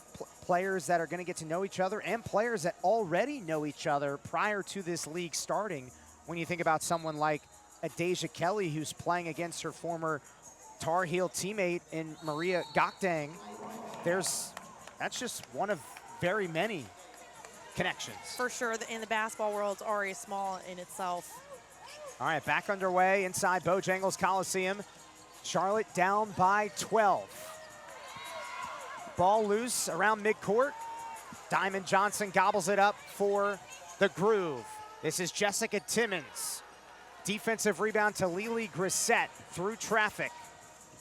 players that are going to get to know each other and players that already know each other prior to this league starting. When you think about someone like Adasia Kelly, who's playing against her former Tar Heel teammate in Maria Gokdang, that's just one of very many connections. For sure, in the basketball world, it's already small in itself. All right, back underway inside Bojangles Coliseum. Charlotte down by 12. Ball loose around midcourt. Diamond Johnson gobbles it up for the Groove. This is Jessica Timmons. Defensive rebound to Lily Grissett through traffic.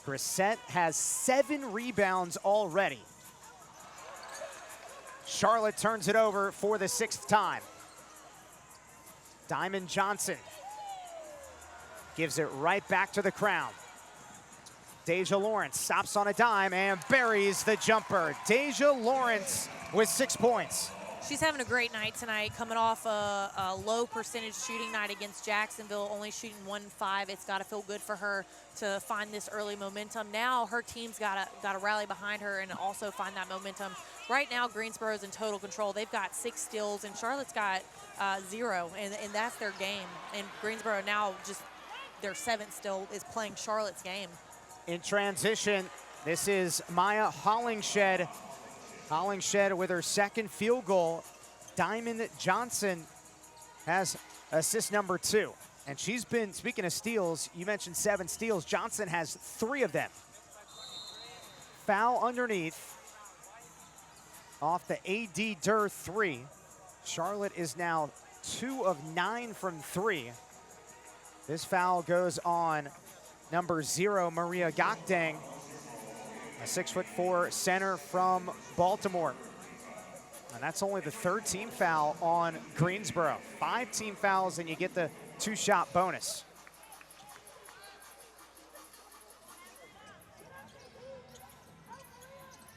Grissett has 7 rebounds already. Charlotte turns it over for the 6th time. Diamond Johnson gives it right back to the Crown. Deja Lawrence stops on a dime and buries the jumper. Deja Lawrence with 6 points. She's having a great night tonight, coming off a low percentage shooting night against Jacksonville, only shooting 1-5. It's got to feel good for her to find this early momentum. Now her team's got to rally behind her and also find that momentum. Right now, Greensboro's in total control. They've got 6 steals, and Charlotte's got 0, and that's their game. And Greensboro now, just their 7th steal is playing Charlotte's game. In transition, this is Maya Hollingshed. Hollingshed with her 2nd field goal Diamond Johnson has assist number 2. And she's been, speaking of steals, you mentioned 7 steals. Johnson has 3 of them. Foul underneath off the A.D. Durr 3. Charlotte is now 2 of 9 from 3. This foul goes on number 0, Maria Gakdang, a 6'4" center from Baltimore. And that's only the 3rd team foul on Greensboro. 5 team fouls and you get the 2-shot bonus.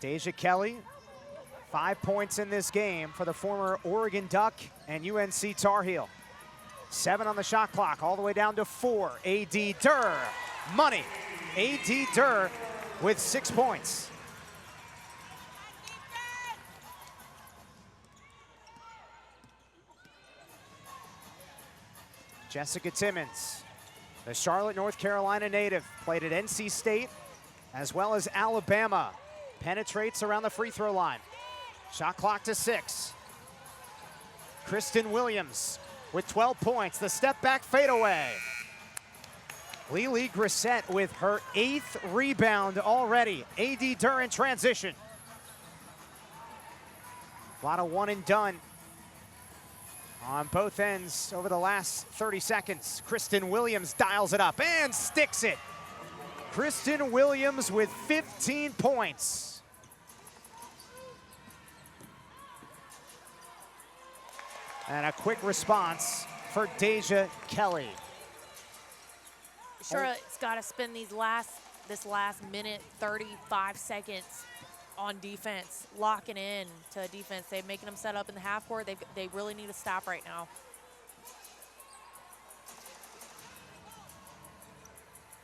Deja Kelly, 5 points in this game for the former Oregon Duck and UNC Tar Heel. 7 on the shot clock, all the way down to 4. A.D. Durr, money. A.D. Durr with 6 points. Jessica Timmons, the Charlotte, North Carolina native, played at NC State as well as Alabama. Penetrates around the free throw line. Shot clock to 6. Kristen Williams with 12 points. The step back fadeaway. Lily Grissett with her 8th rebound already. A.D. Durr in transition. A lot of one and done on both ends over the last 30 seconds. Kristen Williams dials it up and sticks it. Kristen Williams with 15 points. And a quick response for Deja Kelly. Charlotte's got to spend this last minute, 35 seconds on defense, locking in to defense. They're making them set up in the half court. They really need to stop right now.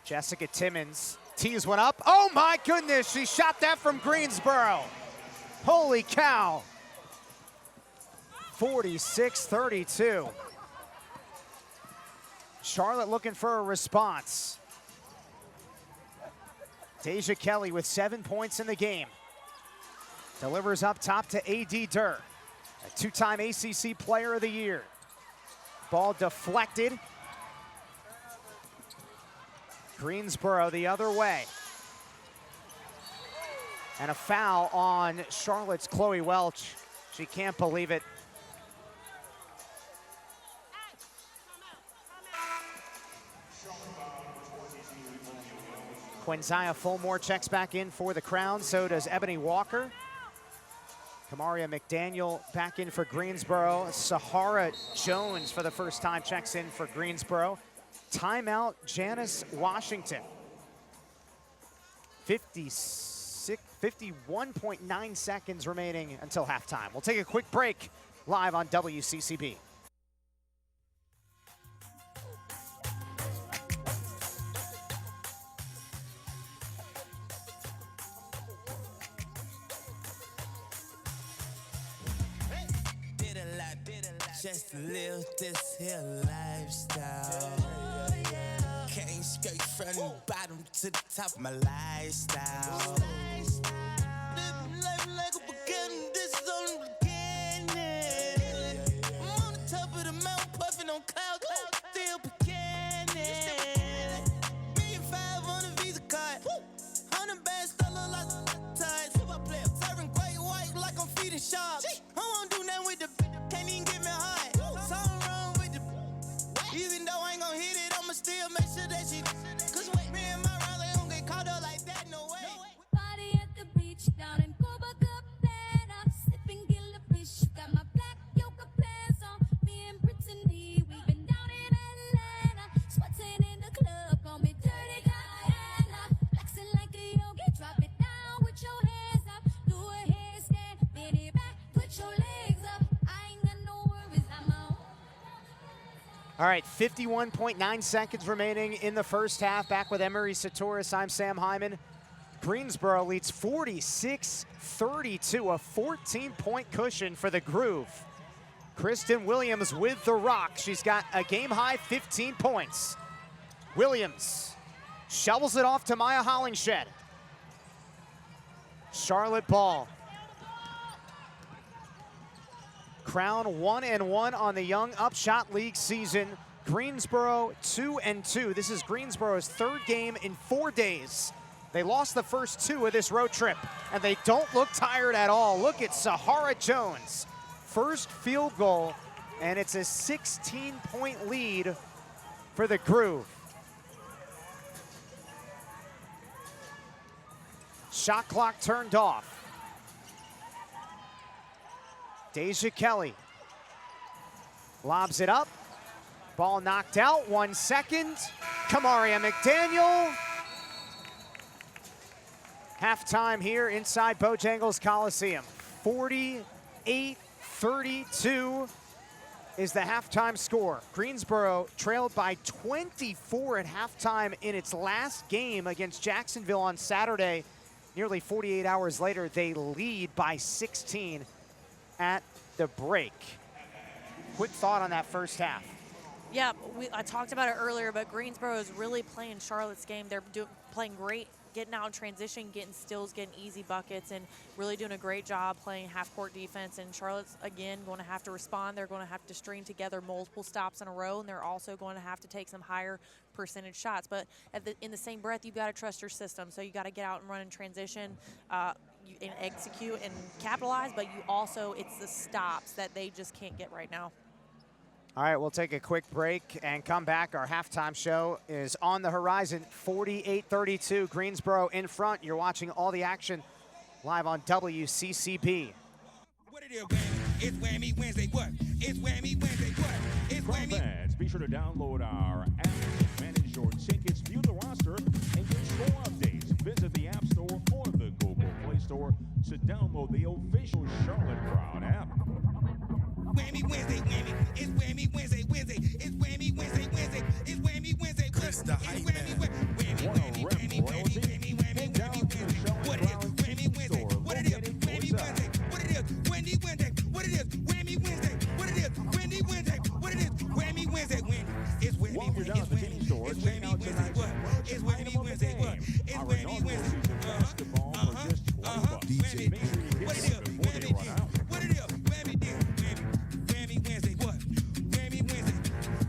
Jessica Timmons tees one up. Oh my goodness, she shot that from Greensboro. Holy cow. 46-32. Charlotte looking for a response. Deja Kelly with 7 points in the game. Delivers up top to A.D. Durr, a 2-time ACC Player of the Year. Ball deflected. Greensboro the other way. And a foul on Charlotte's Chloe Welch. She can't believe it. Quinzaya Fulmore checks back in for the Crown. So does Ebony Walker. Kamaria McDaniel back in for Greensboro. Sahara Jones for the first time checks in for Greensboro. Timeout, Janice Washington. 51.9 seconds remaining until halftime. We'll take a quick break live on WCCB. Just to live this here lifestyle. Came straight from the bottom to the top of my lifestyle. Living life like a beginning, this is only the beginning. I'm on the top of the mountain, puffing on clouds, still beginning. $1,500,000 on the Visa card. 100 bands, still look like ties. Serving great white like I'm feeding sharks. I won't do nothing with the can't even get me high. Something wrong with the even though I ain't gon' hit it, I'ma still make sure that she. Cause wait, me and my rounds, they don't get caught up like that, no way. Party at the beach down in Copacabana, sipping gilla fish. Got my black yoga pants on. Me and Brittany, we've been down in Atlanta, sweating in the club, call me Dirty Diana. Flexing like a yogi, drop it down with your hands up. Do a handstand, bend it back, put your legs up. I ain't got no worries, I'm on. All right, 51.9 seconds remaining in the first half. Back with Emery Satoris, I'm Sam Hyman. Greensboro leads 46-32, a 14-point cushion for the Groove. Kristen Williams with the rock. She's got a game-high 15 points. Williams shovels it off to Maya Hollingshed. Charlotte ball. Crown 1-1 on the Young Upshot League season. Greensboro 2-2. This is Greensboro's third game in 4 days. They lost the first 2 of this road trip, and they don't look tired at all. Look at Sahara Jones. First field goal, and it's a 16-point lead for the Groove. Shot clock turned off. Deja Kelly lobs it up. Ball knocked out, 1 second. Kamaria McDaniel. Halftime here inside Bojangles Coliseum. 48-32 is the halftime score. Greensboro trailed by 24 at halftime in its last game against Jacksonville on Saturday. Nearly 48 hours later, they lead by 16 at the break. Quick thought on that first half. Yeah, I talked about it earlier, but Greensboro is really playing Charlotte's game. They're playing great, getting out in transition, getting steals, getting easy buckets, and really doing a great job playing half-court defense. And Charlotte's, again, going to have to respond. They're going to have to string together multiple stops in a row, and they're also going to have to take some higher percentage shots. But in the same breath, you've got to trust your system. So you got to get out and run in transition, and execute and capitalize, but you also, it's the stops that they just can't get right now. All right, we'll take a quick break and come back. Our halftime show is on the horizon. 48-32, Greensboro in front. You're watching all the action live on WCCB. What it is, Whammy? It's Whammy Wednesday. What? It's Whammy Wednesday. What? It's Crown Whammy. fans, be sure to download our app, manage your tickets, view the roster, and get store updates. Visit the App Store or the Google Play Store to download the official Charlotte Crowd app. Whammy Wednesday, Whammy. It's Whammy Wednesday, Wednesday. It's Whammy Wednesday, Wednesday. It's Whammy Wednesday. Chris the It's hype Whammy, man. Whammy, Wanna Whammy, rep Whammy, royalty? Whammy, Whammy, Head down Whammy, to the Whammy. Charlotte What it is? Crowd Whammy ticket Wednesday. store What it is? located Whammy courtside. Wednesday. What it is? Wendy Wednesday. What it is? Whammy Wednesday. What it is? Wendy Wednesday. What it is? Whammy Wednesday. Wendy. It's Whammy While you're down at the Wednesday. team store, It's check Whammy out Wednesday. tonight's What? merch It's item Whammy of the Wednesday. What? game. It's Our Whammy inaugural Wednesday. season basketball for just $20. DJ Make sure you What get it is? them before they Whammy run did. out. What it is? Whammy did. Whammy Wednesday. What? Whammy Wednesday.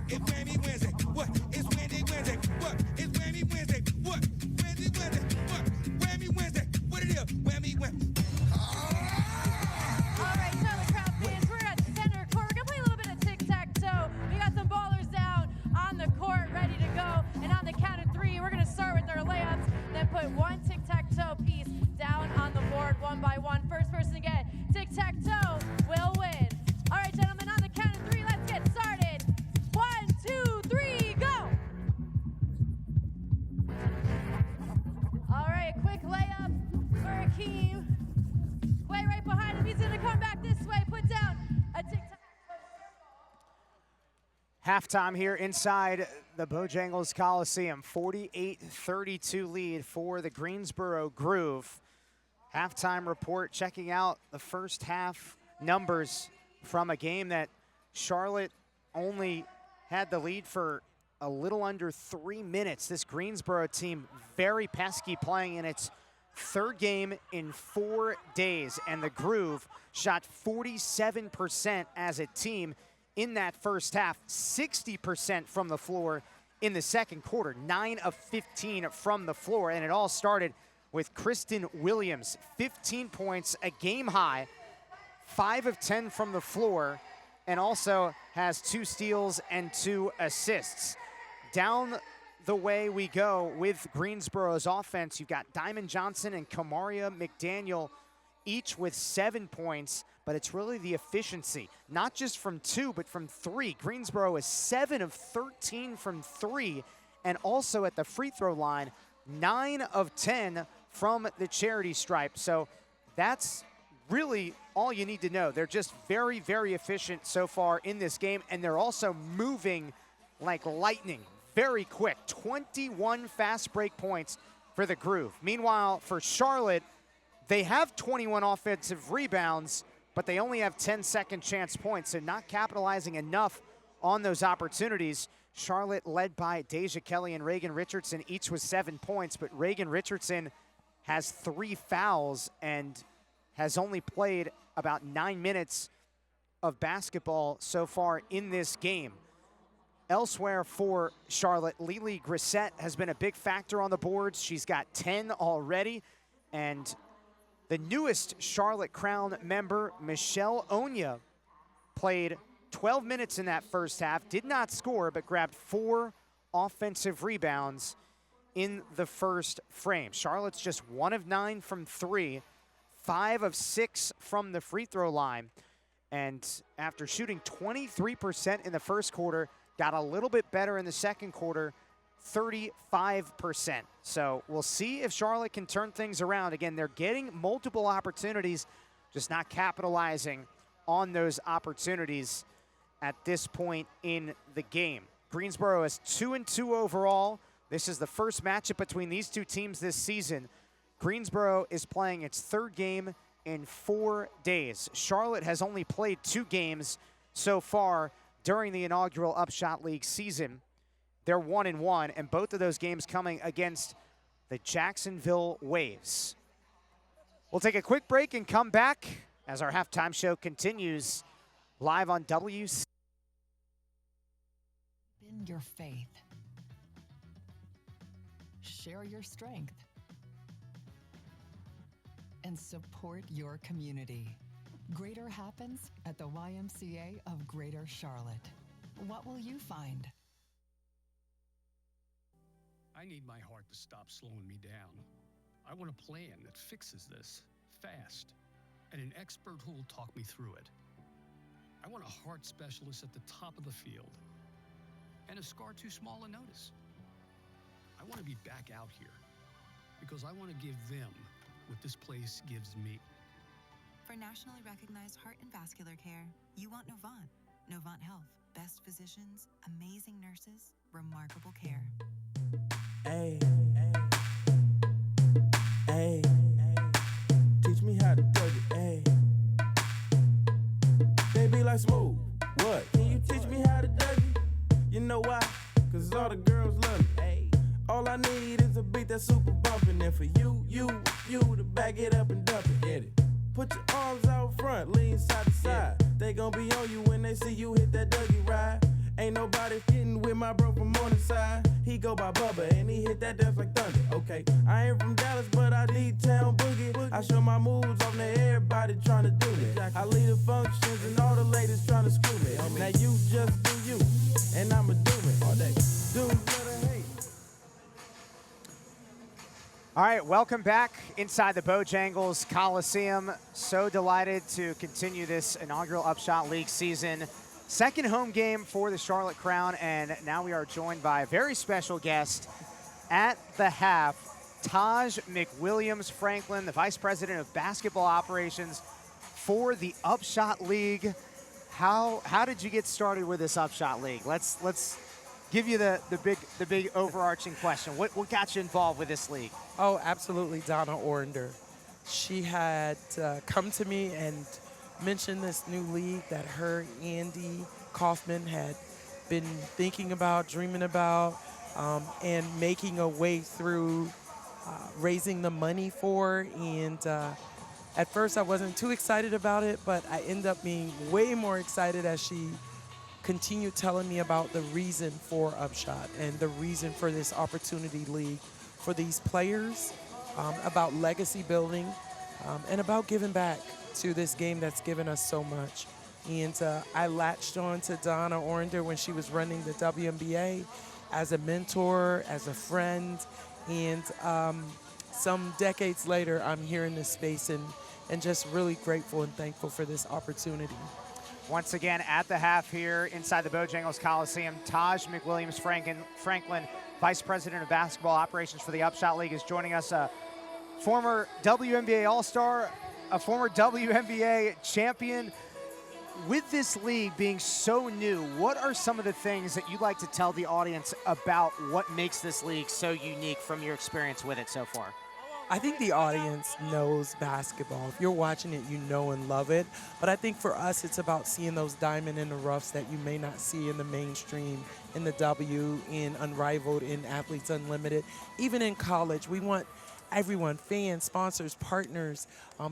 It's Whammy Wednesday. What? It's Wendy Wednesday. What? It's Whammy Wednesday. What? Wendy Wednesday. What? Whammy Wednesday. What it is? Whammy Wednesday. All right, Charlotte Crowd fans, we're at the center court. We're going to play a little bit of tic-tac-toe. We got some ballers down on the court ready to go. And on the count of 3, we're going to start with their layups, then put one tic-tac-toe piece down on the board one by one. First person to get tic-tac-toe will win. All right, gentlemen, on the count of 3, let's get started. 1, 2, 3, go! All right, quick layup for Akeem. Way right behind him. He's going to come back this way. Put down a tic-tac. Halftime here inside the Bojangles Coliseum. 48-32 lead for the Greensboro Groove. Halftime report checking out the first half numbers from a game that Charlotte only had the lead for a little under 3 minutes. This Greensboro team very pesky, playing in its third game in 4 days, and the Groove shot 47% as a team in that first half, 60% from the floor in the second quarter, 9 of 15 from the floor, and it all started with Kristen Williams, 15 points, a game high, 5 of 10 from the floor, and also has 2 steals and 2 assists. Down the way we go with Greensboro's offense, you've got Diamond Johnson and Kamaria McDaniel, each with 7 points, but it's really the efficiency, not just from 2, but from 3. Greensboro is 7 of 13 from 3, and also at the free throw line, 9 of 10 from the charity stripe. So that's really all you need to know. They're just very, very efficient so far in this game, and they're also moving like lightning, very quick. 21 fast break points for the Groove. Meanwhile, for Charlotte, they have 21 offensive rebounds, but they only have 10 second chance points, so not capitalizing enough on those opportunities. Charlotte led by Deja Kelly and Reagan Richardson, each with 7 points, but Reagan Richardson has 3 fouls and has only played about 9 minutes of basketball so far in this game. Elsewhere for Charlotte, Lily Grissett has been a big factor on the boards. She's got 10 already. And the newest Charlotte Crown member, Michelle Onya, played 12 minutes in that first half, did not score, but grabbed 4 offensive rebounds in the first frame. Charlotte's just 1 of 9 from 3, 5 of 6 from the free throw line. And after shooting 23% in the first quarter, got a little bit better in the second quarter, 35%. So we'll see if Charlotte can turn things around. Again, they're getting multiple opportunities, just not capitalizing on those opportunities at this point in the game. Greensboro is 2-2 overall. This is the first matchup between these two teams this season. Greensboro is playing its 3rd game in 4 days. Charlotte has only played 2 games so far during the inaugural UPSHOT League season. They're 1-1, and both of those games coming against the Jacksonville Waves. We'll take a quick break and come back as our halftime show continues live on WC. Bend your faith. Share your strength. And support your community. Greater happens at the YMCA of Greater Charlotte. What will you find? I need my heart to stop slowing me down. I want a plan that fixes this fast, and an expert who will talk me through it. I want a heart specialist at the top of the field, and a scar too small to notice. I want to be back out here because I want to give them what this place gives me. For nationally recognized heart and vascular care, you want Novant. Novant Health. Best physicians, amazing nurses, remarkable care. Hey, hey, teach me how to do it, hey. Baby like smooth, what? Can you teach me how to do it? You know why? Cause all the girls love me, hey. All I need is a beat that's super bumpin', and for you to back it up and dump it, get it. Put your arms out front, lean side to side. They gon' be on you when they see you hit that Dougie ride. Ain't nobody getting with my bro from Morningside. He go by Bubba and he hit that dance like thunder. Okay, I ain't from Dallas, but I need town boogie. I show my moves on there, everybody tryna do me. I lead the functions and all the ladies tryna screw me. Now you just do you, and I'ma do it all day. Dudes better hate. All right, welcome back inside the Bojangles Coliseum. So delighted to continue this inaugural UPSHOT League season. Second home game for the Charlotte Crown, and now we are joined by a very special guest at the half, Taj McWilliams-Franklin, the Vice President of Basketball Operations for the UPSHOT League. How did you get started with this UPSHOT League? Let's give you the big overarching question. What got you involved with this league? Oh, absolutely, Donna Orender. She had come to me and mentioned this new league that her, Andy Kaufman, had been thinking about, dreaming about, and making a way through raising the money for. And at first I wasn't too excited about it, but I ended up being way more excited as she continued telling me about the reason for UPSHOT and the reason for this opportunity league for these players, about legacy building, and about giving back to this game that's given us so much. And I latched on to Donna Orender when she was running the WNBA as a mentor, as a friend, and some decades later, I'm here in this space and just really grateful and thankful for this opportunity. Once again, at the half here inside the Bojangles Coliseum, Taj McWilliams-Franklin, Vice President of Basketball Operations for the UPSHOT League, is joining us. A former WNBA All-Star, a former WNBA champion. With this league being so new, what are some of the things that you'd like to tell the audience about what makes this league so unique from your experience with it so far? I think the audience knows basketball. If you're watching it, you know and love it. But I think for us, it's about seeing those diamond in the roughs that you may not see in the mainstream, in the W, in Unrivaled, in Athletes Unlimited. Even in college, we want everyone, fans, sponsors, partners,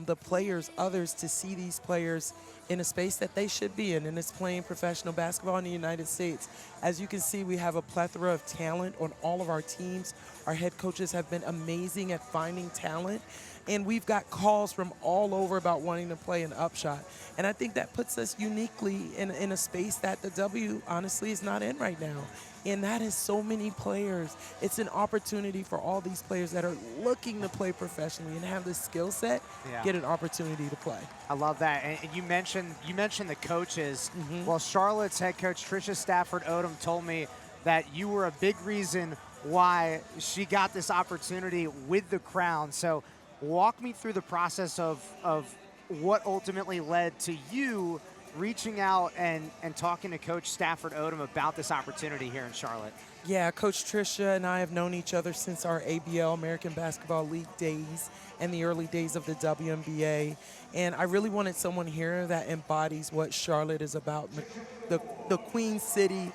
the players, others, to see these players in a space that they should be in, and it's playing professional basketball in the United States. As you can see, we have a plethora of talent on all of our teams. Our head coaches have been amazing at finding talent, and we've got calls from all over about wanting to play an UPSHOT. And I think that puts us uniquely in a space that the W honestly is not in right now. And that is so many players. It's an opportunity for all these players that are looking to play professionally and have the skill set, get an opportunity to play. I love that. And you mentioned the coaches. Well, Charlotte's head coach, Tricia Stafford Odom, told me that you were a big reason why she got this opportunity with the Crown. So walk me through the process of what ultimately led to you reaching out and talking to Coach Stafford Odom about this opportunity here in Charlotte. Yeah, Coach Tricia and I have known each other since our ABL, American Basketball League days, and the early days of the WNBA. And I really wanted someone here that embodies what Charlotte is about, the Queen City.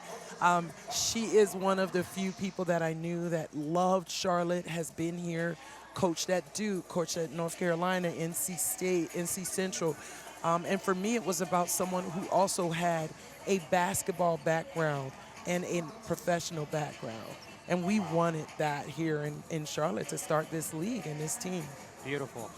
She is one of the few people that I knew that loved Charlotte, has been here, coached at Duke, coached at North Carolina, NC State, NC Central. And for me, it was about someone who also had a basketball background and a professional background. And we wanted that here in Charlotte to start this league and this team. Beautiful.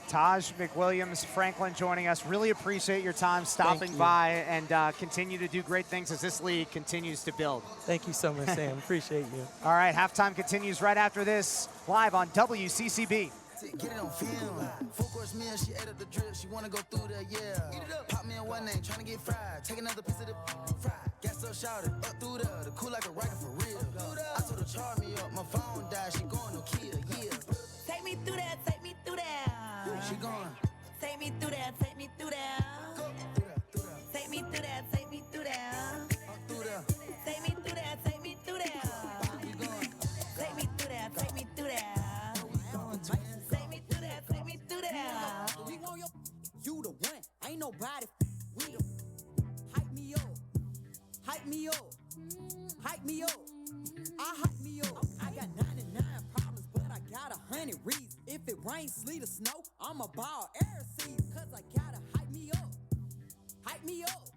Taj McWilliams, Franklin joining us. Really appreciate your time stopping by, and continue to do great things as this league continues to build. Thank you so much, Sam. Appreciate you. All right, halftime continues right after this, live on WCCB. Get it on film. Full course meal, she ate up the drip. She wanna go through there, yeah. Eat it up. Pop me in one name, tryna get fried. Take another piece of the fried. Gas up, shouted, up through there. The cool like a rocket for real. I told her charge me up. My phone died, she going no kill, yeah. Take me through that, take me through that. She going. Take me through that, take me through that. Go through there. Take me through that, take me through that. Up through there. Take me through that, take me through that. We going. Take me through that, take me through that. Take me through that, take me through that. We want you the one. Ain't nobody with you. Hype me up. Hype me up. Hype me up. I hype me up. I got 99 problems, but I got 100 reasons. If it rains, sleet, or snow, I'ma ball air season. Cause I gotta hype me up. Hype me up.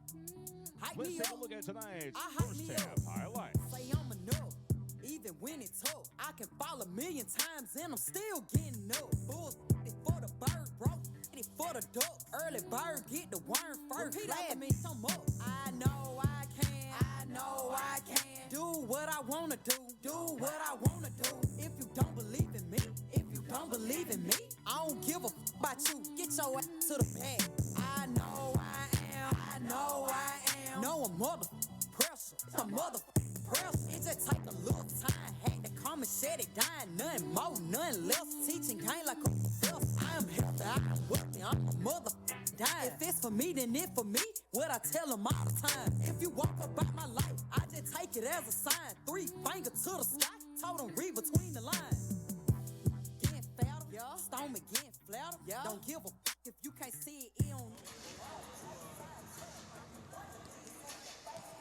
Hype Let's me take up. a look at tonight's I hype first me half up. highlights. Say I'm enough. Even when it's tough, I can fall 1,000,000 times and I'm still getting up. Bulls it for the bird, bro. It for the duck. Early bird get the worm first. Repeat after me, some up. I know I can. I know I can. Do what I wanna do. Do what I wanna do. If you don't believe in me, if you don't believe in me, I don't give a about you. Get your ass to the bag. I know I am. I know I am. No, I'm mother pressure. It's a mother pressure. It just take a little time. Had to come and set it down. Nothing more, nothing less. Teaching ain't like a professor. I am healthy, I'm wealthy, I'm a mother dying. If it's for me, then it for me. What I tell them all the time. If you walk about my life, I just take it as a sign. 3 fingers to the sky. Told them read between the lines. Getting fatter, yeah. Stomach getting flatter, yeah. Don't give a if you can't see it, it don't.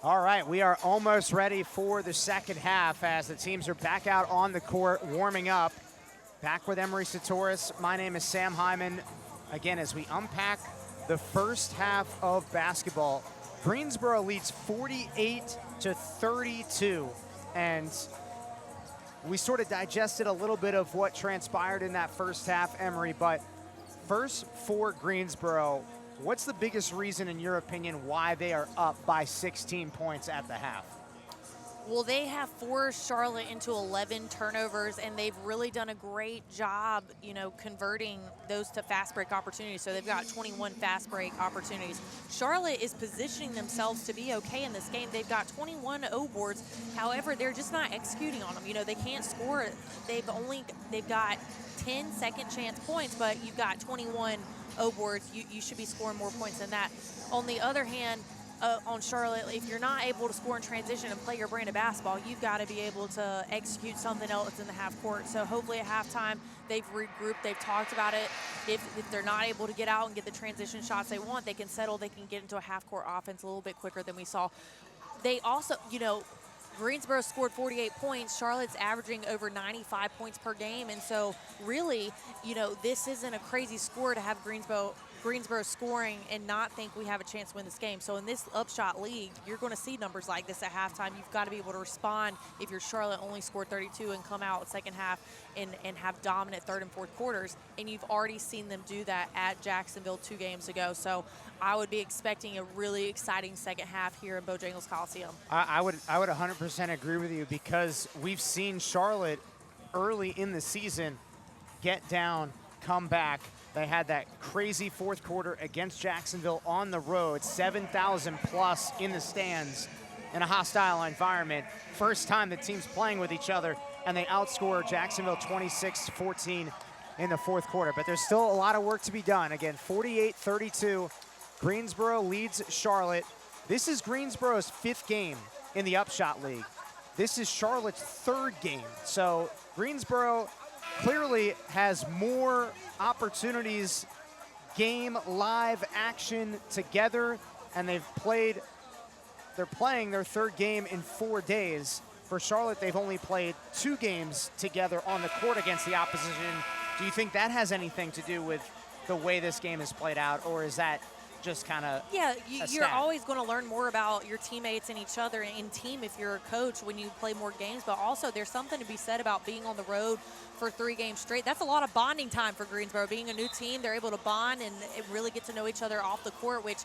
All right, we are almost ready for the second half as the teams are back out on the court warming up. Back with Emery Satoris. My name is Sam Hyman. Again, as we unpack the first half of basketball, Greensboro leads 48-32. And we sort of digested a little bit of what transpired in that first half, Emery, but first for Greensboro, what's the biggest reason, in your opinion, why they are up by 16 points at the half? Well, they have forced Charlotte into 11 turnovers, and they've really done a great job, converting those to fast break opportunities. So they've got 21 fast break opportunities. Charlotte is positioning themselves to be okay in this game. They've got 21 O boards. However, they're just not executing on them. They can't score. They've got 10 second chance points, but you've got 21 O boards. You should be scoring more points than that. On the other hand, on Charlotte, if you're not able to score in transition and play your brand of basketball, you've got to be able to execute something else in the half court. So hopefully at halftime, they've regrouped, they've talked about it. If they're not able to get out and get the transition shots they want, they can settle, they can get into a half court offense a little bit quicker than we saw. They also, Greensboro scored 48 points. Charlotte's averaging over 95 points per game. And so really, this isn't a crazy score to have Greensboro Greensboro scoring and not think we have a chance to win this game. So in this upshot league, you're going to see numbers like this at halftime. You've got to be able to respond if you're Charlotte only scored 32 and come out second half and have dominant third and fourth quarters. And you've already seen them do that at Jacksonville 2 games ago. So I would be expecting a really exciting second half here in Bojangles Coliseum. I would 100% agree with you, because we've seen Charlotte early in the season get down, come back. They had that crazy fourth quarter against Jacksonville on the road, 7,000 plus in the stands in a hostile environment. First time the team's playing with each other, and they outscore Jacksonville 26-14 in the fourth quarter. But there's still a lot of work to be done. Again, 48-32, Greensboro leads Charlotte. This is Greensboro's 5th game in the Upshot League. This is Charlotte's 3rd game. So Greensboro clearly has more opportunities, game, live action together, and they're playing their 3rd game in 4 days. For Charlotte, they've only played 2 games together on the court against the opposition. Do you think that has anything to do with the way this game is played out, or is that just kind of you're always going to learn more about your teammates and each other in team if you're a coach when you play more games, but also there's something to be said about being on the road for 3 games straight. That's a lot of bonding time for Greensboro. Being a new team, they're able to bond and really get to know each other off the court, which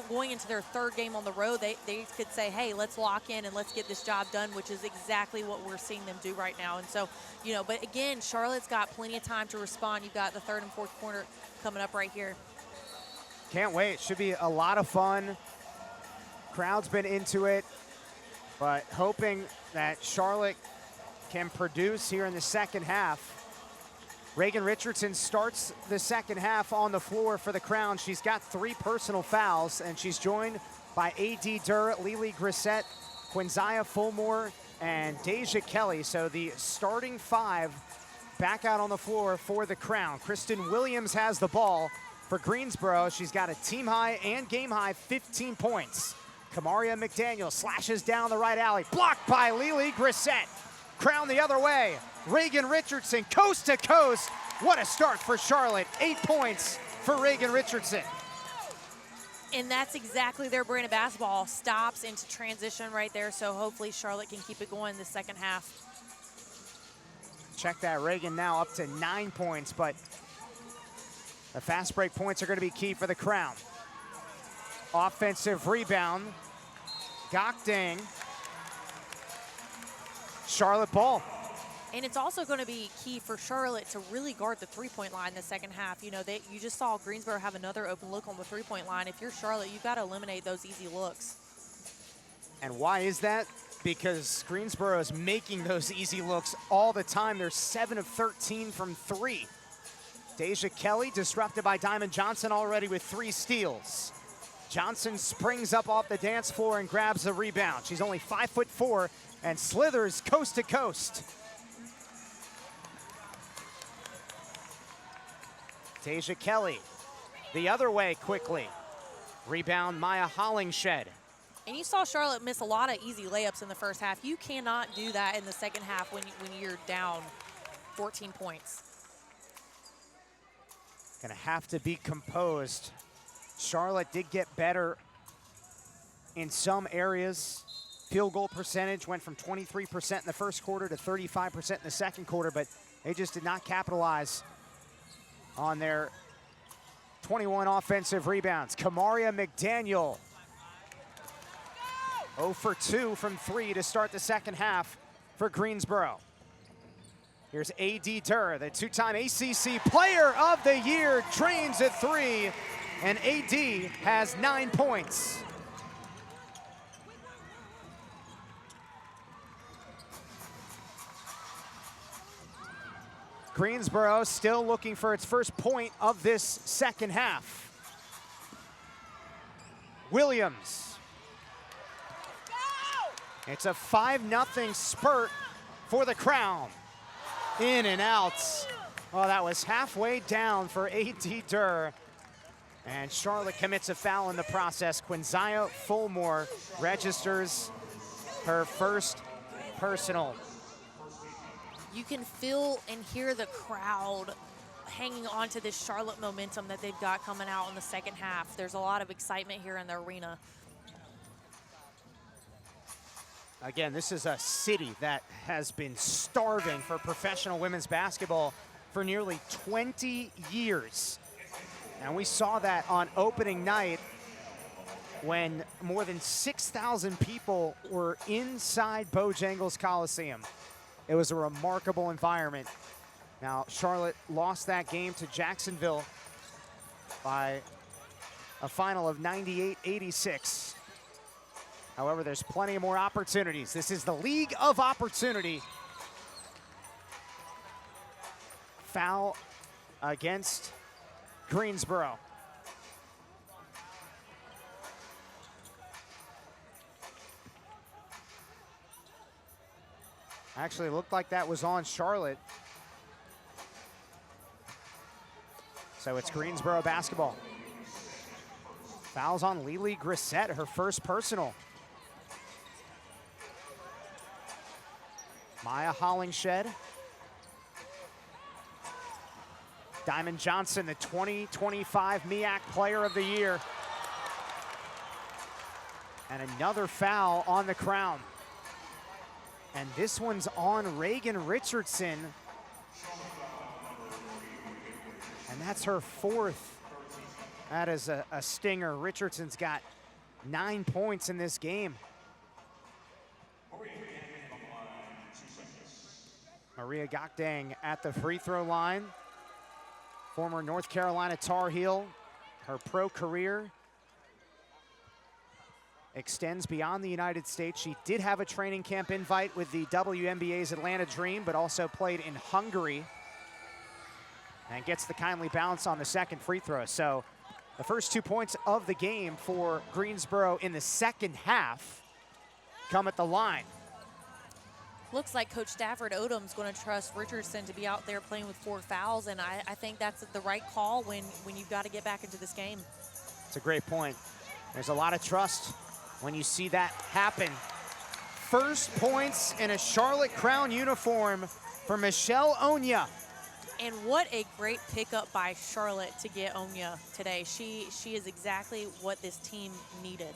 going into their 3rd game on the road, they could say, hey, let's lock in and let's get this job done, which is exactly what we're seeing them do right now. And so, but again, Charlotte's got plenty of time to respond. You've got the 3rd and 4th quarter coming up right here. Can't wait. Should be a lot of fun. Crowd's been into it, but hoping that Charlotte can produce here in the second half. Reagan Richardson starts the second half on the floor for the Crown. She's got 3 personal fouls, and she's joined by A.D. Durr, Lily Grissett, Quinzaya Fulmore, and Deja Kelly. So the starting 5 back out on the floor for the Crown. Kristen Williams has the ball for Greensboro. She's got a team high and game high 15 points. Kamaria McDaniel slashes down the right alley, blocked by Lily Grissett. Crown the other way. Reagan Richardson coast to coast. What a start for Charlotte. 8 points for Reagan Richardson. And that's exactly their brand of basketball. Stops into transition right there, so hopefully Charlotte can keep it going in the second half. Check that, Reagan now up to 9 points, but the fast break points are going to be key for the Crown. Offensive rebound. Gokdang. Charlotte ball. And it's also going to be key for Charlotte to really guard the three-point line in the second half. You just saw Greensboro have another open look on the three-point line. If you're Charlotte, you've got to eliminate those easy looks. And why is that? Because Greensboro is making those easy looks all the time. They're 7 of 13 from 3. Deja Kelly disrupted by Diamond Johnson already with 3 steals. Johnson springs up off the dance floor and grabs the rebound. She's only 5'4" and slithers coast to coast. Deja Kelly the other way quickly. Rebound Maya Hollingshed. And you saw Charlotte miss a lot of easy layups in the first half. You cannot do that in the second half when you're down 14 points. Gonna have to be composed. Charlotte did get better in some areas. Field goal percentage went from 23% in the first quarter to 35% in the second quarter, but they just did not capitalize on their 21 offensive rebounds. Kamaria McDaniel, 0 for 2 from 3 to start the second half for Greensboro. Here's A.D. Durr, the 2-time ACC Player of the Year, drains a 3, and A.D. has 9 points. Greensboro still looking for its first point of this second half. Williams. It's a 5-0 spurt for the Crown. In and out. Oh, that was halfway down for A.D. Durr. And Charlotte commits a foul in the process. Quinzaya Fulmore registers her first personal. You can feel and hear the crowd hanging on to this Charlotte momentum that they've got coming out in the second half. There's a lot of excitement here in the arena. Again, this is a city that has been starving for professional women's basketball for nearly 20 years. And we saw that on opening night when more than 6,000 people were inside Bojangles Coliseum. It was a remarkable environment. Now, Charlotte lost that game to Jacksonville by a final of 98-86. However, there's plenty more opportunities. This is the League of Opportunity. Foul against Greensboro. Actually, it looked like that was on Charlotte. So it's Greensboro basketball. Fouls on Lily Grissett, her first personal. Maya Hollingshed. Diamond Johnson, the 2025 MEAC Player of the Year. And another foul on the Crown. And this one's on Reagan Richardson. And that's her fourth. That is a stinger. Richardson's got 9 points in this game. Maria Gokdang at the free throw line. Former North Carolina Tar Heel. Her pro career extends beyond the United States. She did have a training camp invite with the WNBA's Atlanta Dream, but also played in Hungary. And gets the kindly bounce on the second free throw. So the first 2 points of the game for Greensboro in the second half come at the line. Looks like Coach Stafford Odom's going to trust Richardson to be out there playing with 4 fouls, and I think that's the right call when you've got to get back into this game. It's a great point. There's a lot of trust when you see that happen. First points in a Charlotte Crown uniform for Michelle Onya. And what a great pickup by Charlotte to get Onya today. She is exactly what this team needed.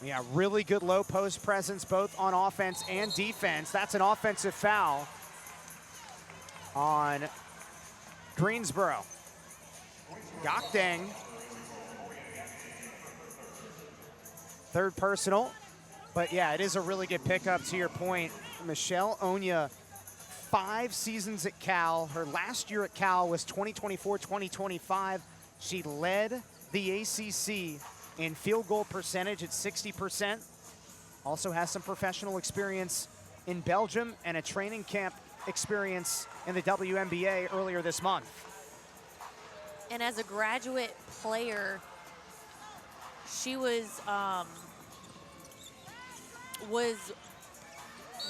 Yeah, really good low post presence both on offense and defense. That's an offensive foul on Greensboro. Gokdang. Third personal. But yeah, it is a really good pickup to your point. Michelle Onya, 5 seasons at Cal. Her last year at Cal was 2024-2025. She led the ACC in field goal percentage at 60%. Also has some professional experience in Belgium and a training camp experience in the WNBA earlier this month. And as a graduate player, she was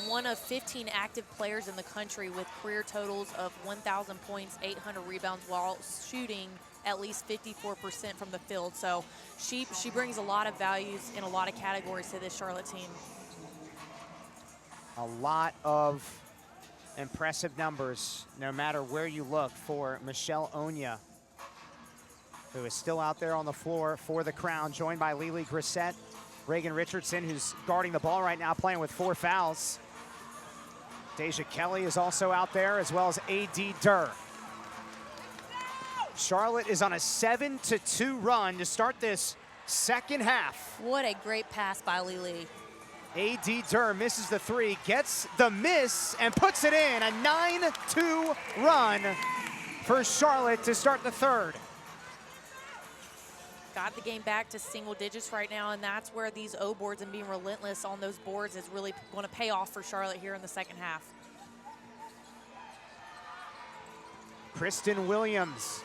one of 15 active players in the country with career totals of 1,000 points, 800 rebounds, while shooting at least 54% from the field. So she brings a lot of values in a lot of categories to this Charlotte team. A lot of impressive numbers, no matter where you look, for Michelle Onya, who is still out there on the floor for the Crown, joined by Lily Grissett, Reagan Richardson, who's guarding the ball right now, playing with 4 fouls. Deja Kelly is also out there, as well as A.D. Durr. Charlotte is on a 7-2 run to start this second half. What a great pass by Lily. A.D. Durr misses the 3, gets the miss, and puts it in. A 9-2 run for Charlotte to start the third. Got the game back to single digits right now, and that's where these O boards and being relentless on those boards is really going to pay off for Charlotte here in the second half. Kristen Williams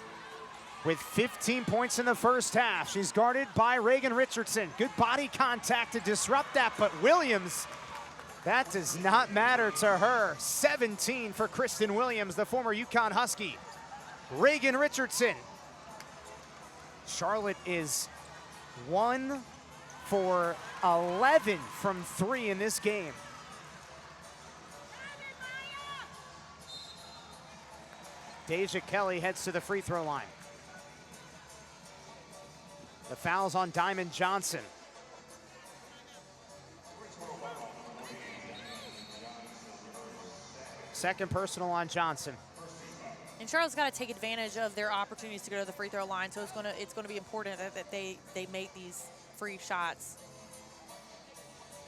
with 15 points in the first half. She's guarded by Reagan Richardson. Good body contact to disrupt that, but Williams, that does not matter to her. 17 for Kristen Williams, the former UConn Husky. Reagan Richardson. Charlotte is 1 for 11 from 3 in this game. Deja Kelly heads to the free throw line. The foul's on Diamond Johnson. Second personal on Johnson. And Charlotte's got to take advantage of their opportunities to go to the free throw line, so it's gonna be important that they make these free shots.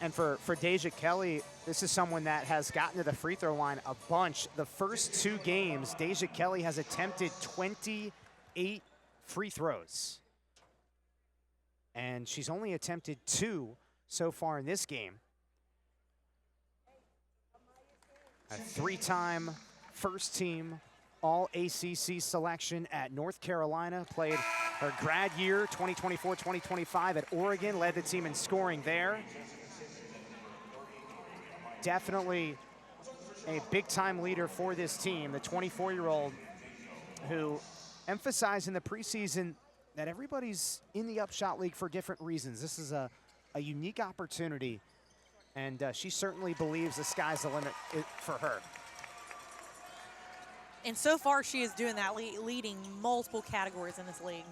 And for Deja Kelly, this is someone that has gotten to the free throw line a bunch. The first 2 games, Deja Kelly has attempted 28 free throws. And she's only attempted 2 so far in this game. A 3-time first team all ACC selection at North Carolina, played her grad year 2024-2025 at Oregon, led the team in scoring there. Definitely a big-time leader for this team, the 24-year-old who emphasized in the preseason that everybody's in the UPSHOT League for different reasons. This is a unique opportunity, and she certainly believes the sky's the limit for her. And so far, she is doing that, leading multiple categories in this league.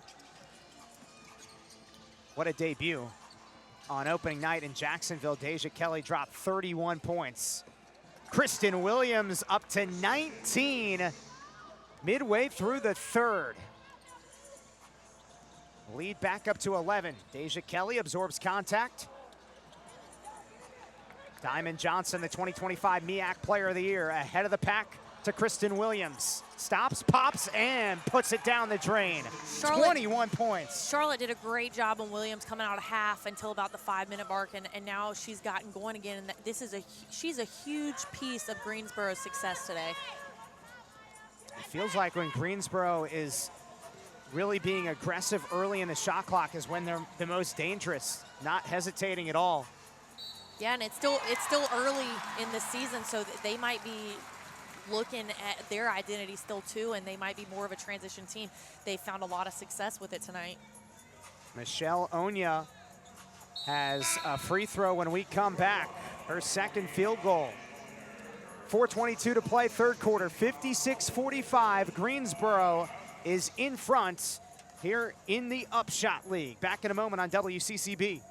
What a debut on opening night in Jacksonville. Deja Kelly dropped 31 points. Kristen Williams up to 19 midway through the third. Lead back up to 11. Deja Kelly absorbs contact. Diamond Johnson, the 2025 MEAC Player of the Year, ahead of the pack to Kristen Williams. Stops, pops, and puts it down the drain. 21 points. Charlotte did a great job on Williams coming out of half until about the 5-minute mark, and now she's gotten going again. And she's a huge piece of Greensboro's success today. It feels like when Greensboro is really being aggressive early in the shot clock is when they're the most dangerous, not hesitating at all. Yeah, and it's still early in the season, so they might be looking at their identity still too, and they might be more of a transition team. They found a lot of success with it tonight. Michelle Onya has a free throw when we come back. Her second field goal. 4:22 to play, third quarter, 56-45. Greensboro is in front here in the UPSHOT League. Back in a moment on WCCB.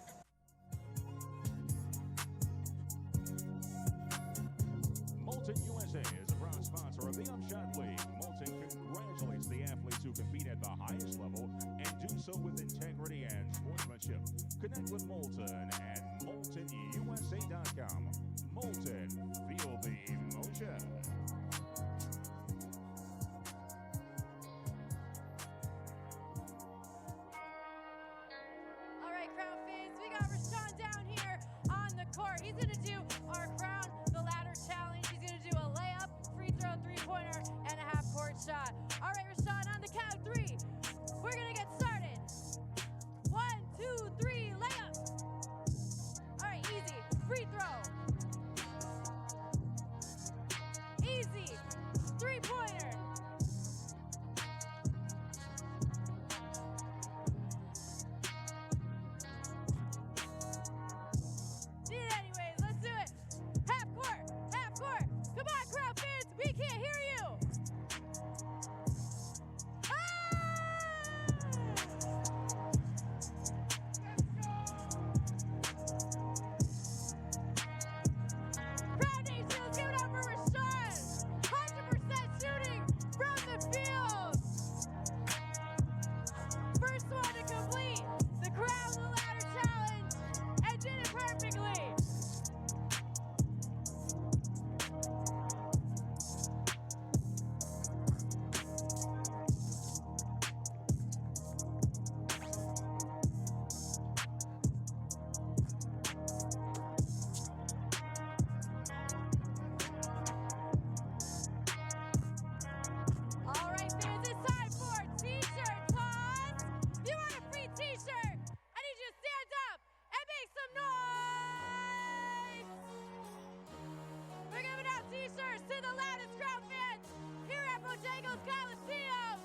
Molten USA is a proud sponsor of the UPSHOT League. Molten congratulates the athletes who compete at the highest level and do so with integrity and sportsmanship. Connect with Molten at moltenusa.com. Molten, feel the emotion. All right, Crown fans, we got Rashawn down here on the court. He's going to do our Crown the Ladder challenge. He's going to do a layup, free throw, three-pointer, and a half-court shot. All right, Rashawn, on the count of 3, we're going to get started. 1, 2, 3, layup. All right, easy. Free throw. Easy. Three-pointer. Did it anyways. Let's do it. Half court. Half court. Come on, crowd fans. We can't hear you. Crowd Nation, let's give it up for Rashawn. 100% shooting from the field. First one to complete the Crown the Ladder challenge and did it perfectly. All right, fans, it's time for t-shirt toss. If you want a free t-shirt, I need you to stand up and make some noise. We're giving out t-shirts to the loudest crowd fans here at Bojangles Coliseum.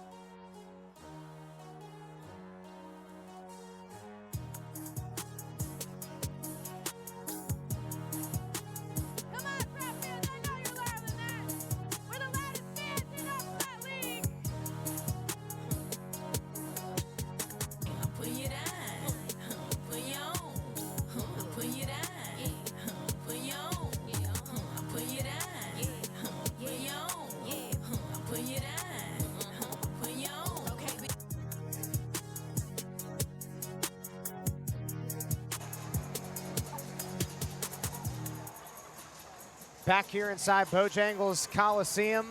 Come on, crowd fans, I know you're louder than that. We're the loudest fans in UPSHOT League. Back here inside Bojangles Coliseum.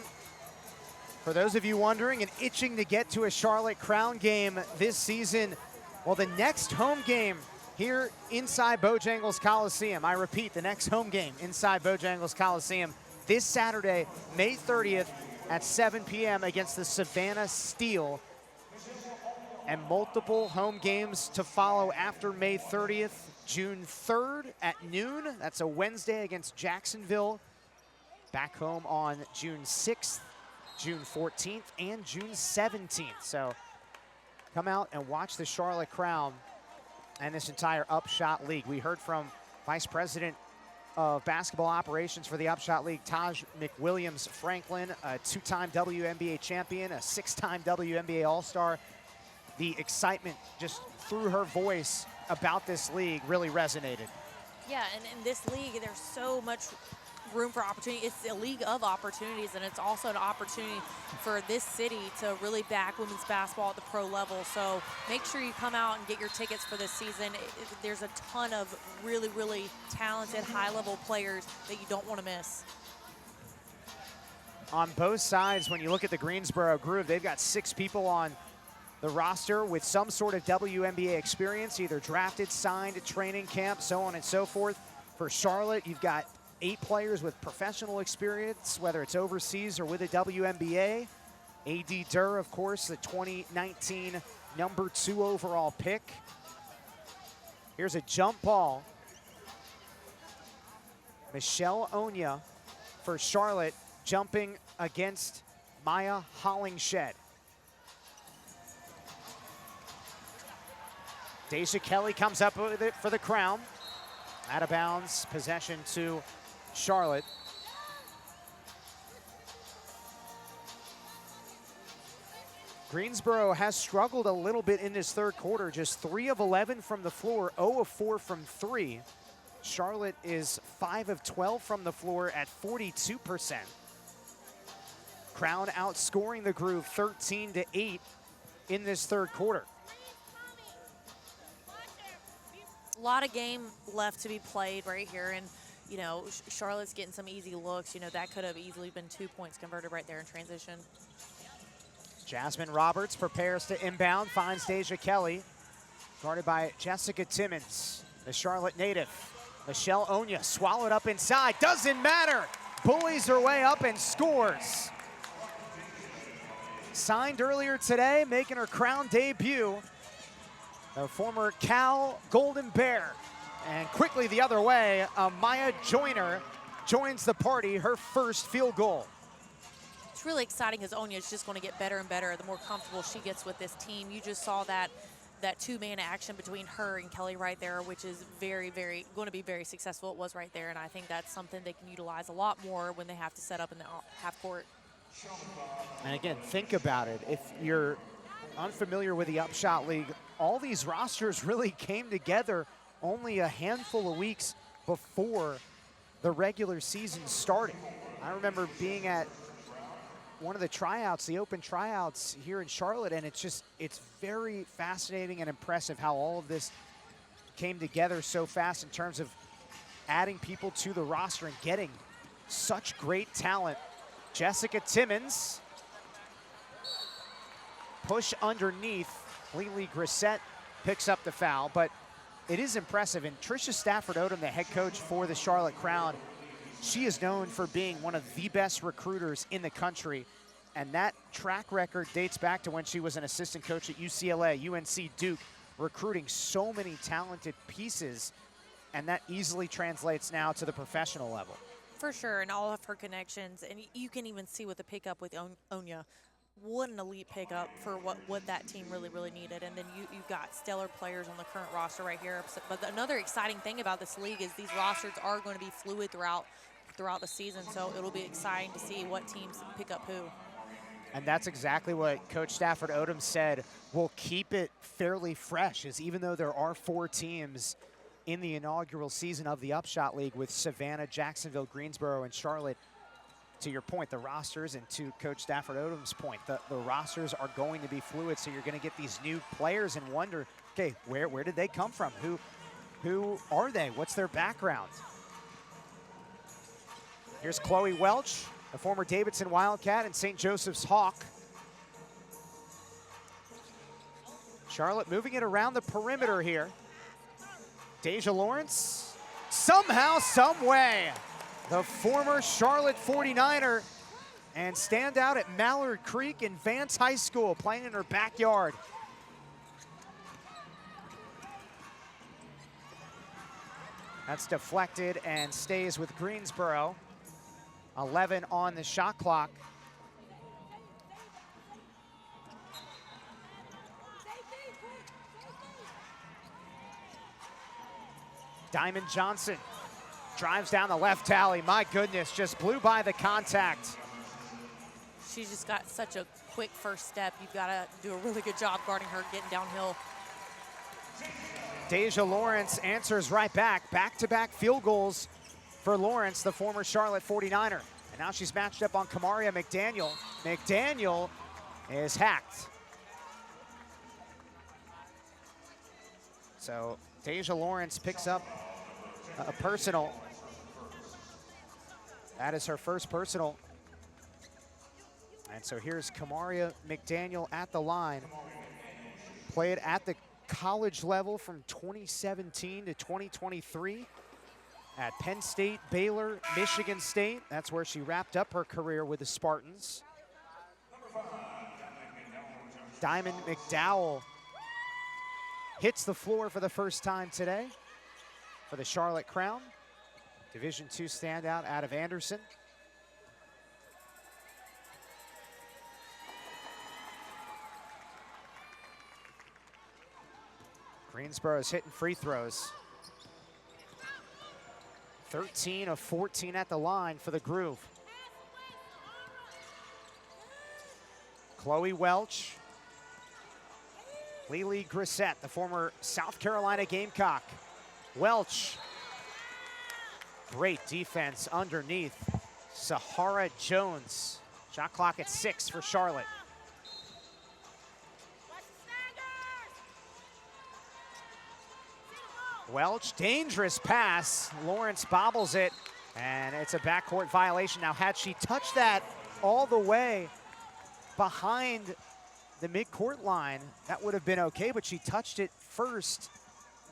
For those of you wondering and itching to get to a Charlotte Crown game this season, well, the next home game here inside Bojangles Coliseum, I repeat, the next home game inside Bojangles Coliseum this Saturday, May 30th at 7 p.m. against the Savannah Steel. And multiple home games to follow after May 30th. June 3rd at noon. That's a Wednesday against Jacksonville. Back home on June 6th, June 14th, and June 17th. So come out and watch the Charlotte Crown and this entire UPSHOT League. We heard from Vice President of Basketball Operations for the UPSHOT League, Taj McWilliams Franklin, a two-time WNBA champion, a six-time WNBA All-Star. The excitement just through her voice about this league really resonated. Yeah, and in this league, there's so much room for opportunity. It's a league of opportunities, and it's also an opportunity for this city to really back women's basketball at the pro level. So make sure you come out and get your tickets for this season. There's a ton of really, really talented, high-level players that you don't want to miss. On both sides, when you look at the Greensboro Groove, they've got 6 people on the roster with some sort of WNBA experience, either drafted, signed, training camp, so on and so forth. For Charlotte, you've got 8 players with professional experience, whether it's overseas or with a WNBA. A.D. Durr, of course, the 2019 number 2 overall pick. Here's a jump ball. Michelle Onya for Charlotte jumping against Maya Hollingshed. Deja Kelly comes up with it for the Crown. Out of bounds, possession to Charlotte. Greensboro has struggled a little bit in this third quarter, just 3 of 11 from the floor, 0 of 4 from 3. Charlotte is 5 of 12 from the floor at 42%. Crown outscoring the Groove 13-8 in this third quarter. A lot of game left to be played right here, and you know, Charlotte's getting some easy looks. You know, that could have easily been 2 points converted right there in transition. Jasmine Roberts prepares to inbound, finds Deja Kelly, guarded by Jessica Timmons, the Charlotte native. Michelle Onya swallowed up inside, doesn't matter. Bullies her way up and scores. Signed earlier today, making her Crown debut. The former Cal Golden Bear. And quickly the other way, Maya Joyner joins the party, her first field goal. It's really exciting because Onya is just going to get better and better the more comfortable she gets with this team. You just saw that two-man action between her and Kelly right there, which is very, very going to be very successful. It was right there, and I think that's something they can utilize a lot more when they have to set up in the half court. And again, think about it. If you're unfamiliar with the UPSHOT League, all these rosters really came together only a handful of weeks before the regular season started. I remember being at one of the tryouts, the open tryouts here in Charlotte, and it's very fascinating and impressive how all of this came together so fast in terms of adding people to the roster and getting such great talent. Jessica Timmons, push underneath. Lily Grissett picks up the foul, but it is impressive. And Tricia Stafford Odom, the head coach for the Charlotte Crown, she is known for being one of the best recruiters in the country. And that track record dates back to when she was an assistant coach at UCLA, UNC, Duke, recruiting so many talented pieces. And that easily translates now to the professional level. For sure, and all of her connections. And you can even see with the pickup with Onya, what an elite pickup for what that team really, really needed. And then you've got stellar players on the current roster right here. But another exciting thing about this league is these rosters are going to be fluid throughout the season. So it'll be exciting to see what teams pick up who. And that's exactly what Coach Stafford Odom said will keep it fairly fresh, is even though there are 4 teams in the inaugural season of the UPSHOT League with Savannah, Jacksonville, Greensboro, and Charlotte. To your point, the rosters, and to Coach Stafford Odom's point, the rosters are going to be fluid, so you're going to get these new players and wonder, okay, where did they come from? Who are they? What's their background? Here's Chloe Welch, a former Davidson Wildcat and St. Joseph's Hawk. Charlotte moving it around the perimeter here. Deja Lawrence, somehow, some way, the former Charlotte 49er and standout at Mallard Creek in Vance High School, playing in her backyard. That's deflected and stays with Greensboro. 11 on the shot clock. Diamond Johnson drives down the left tally. My goodness, just blew by the contact. She's just got such a quick first step. You've got to do a really good job guarding her, getting downhill. Deja Lawrence answers right back. Back-to-back field goals for Lawrence, the former Charlotte 49er. And now she's matched up on Kamaria McDaniel. McDaniel is hacked. So Deja Lawrence picks up a personal. That is her first personal. And so here's Kamaria McDaniel at the line. Played at the college level from 2017 to 2023 at Penn State, Baylor, Michigan State. That's where she wrapped up her career with the Spartans. Diamond McDowell hits the floor for the first time today for the Charlotte Crown. Division II standout out of Anderson. Greensboro's hitting free throws. 13 of 14 at the line for the Groove. Chloe Welch. Lily Grissett, the former South Carolina Gamecock. Welch. Great defense underneath. Sahara Jones. Shot clock at 6 for Charlotte. Welch, dangerous pass. Lawrence bobbles it, and it's a backcourt violation. Now, had she touched that all the way behind the midcourt line, that would have been okay, but she touched it first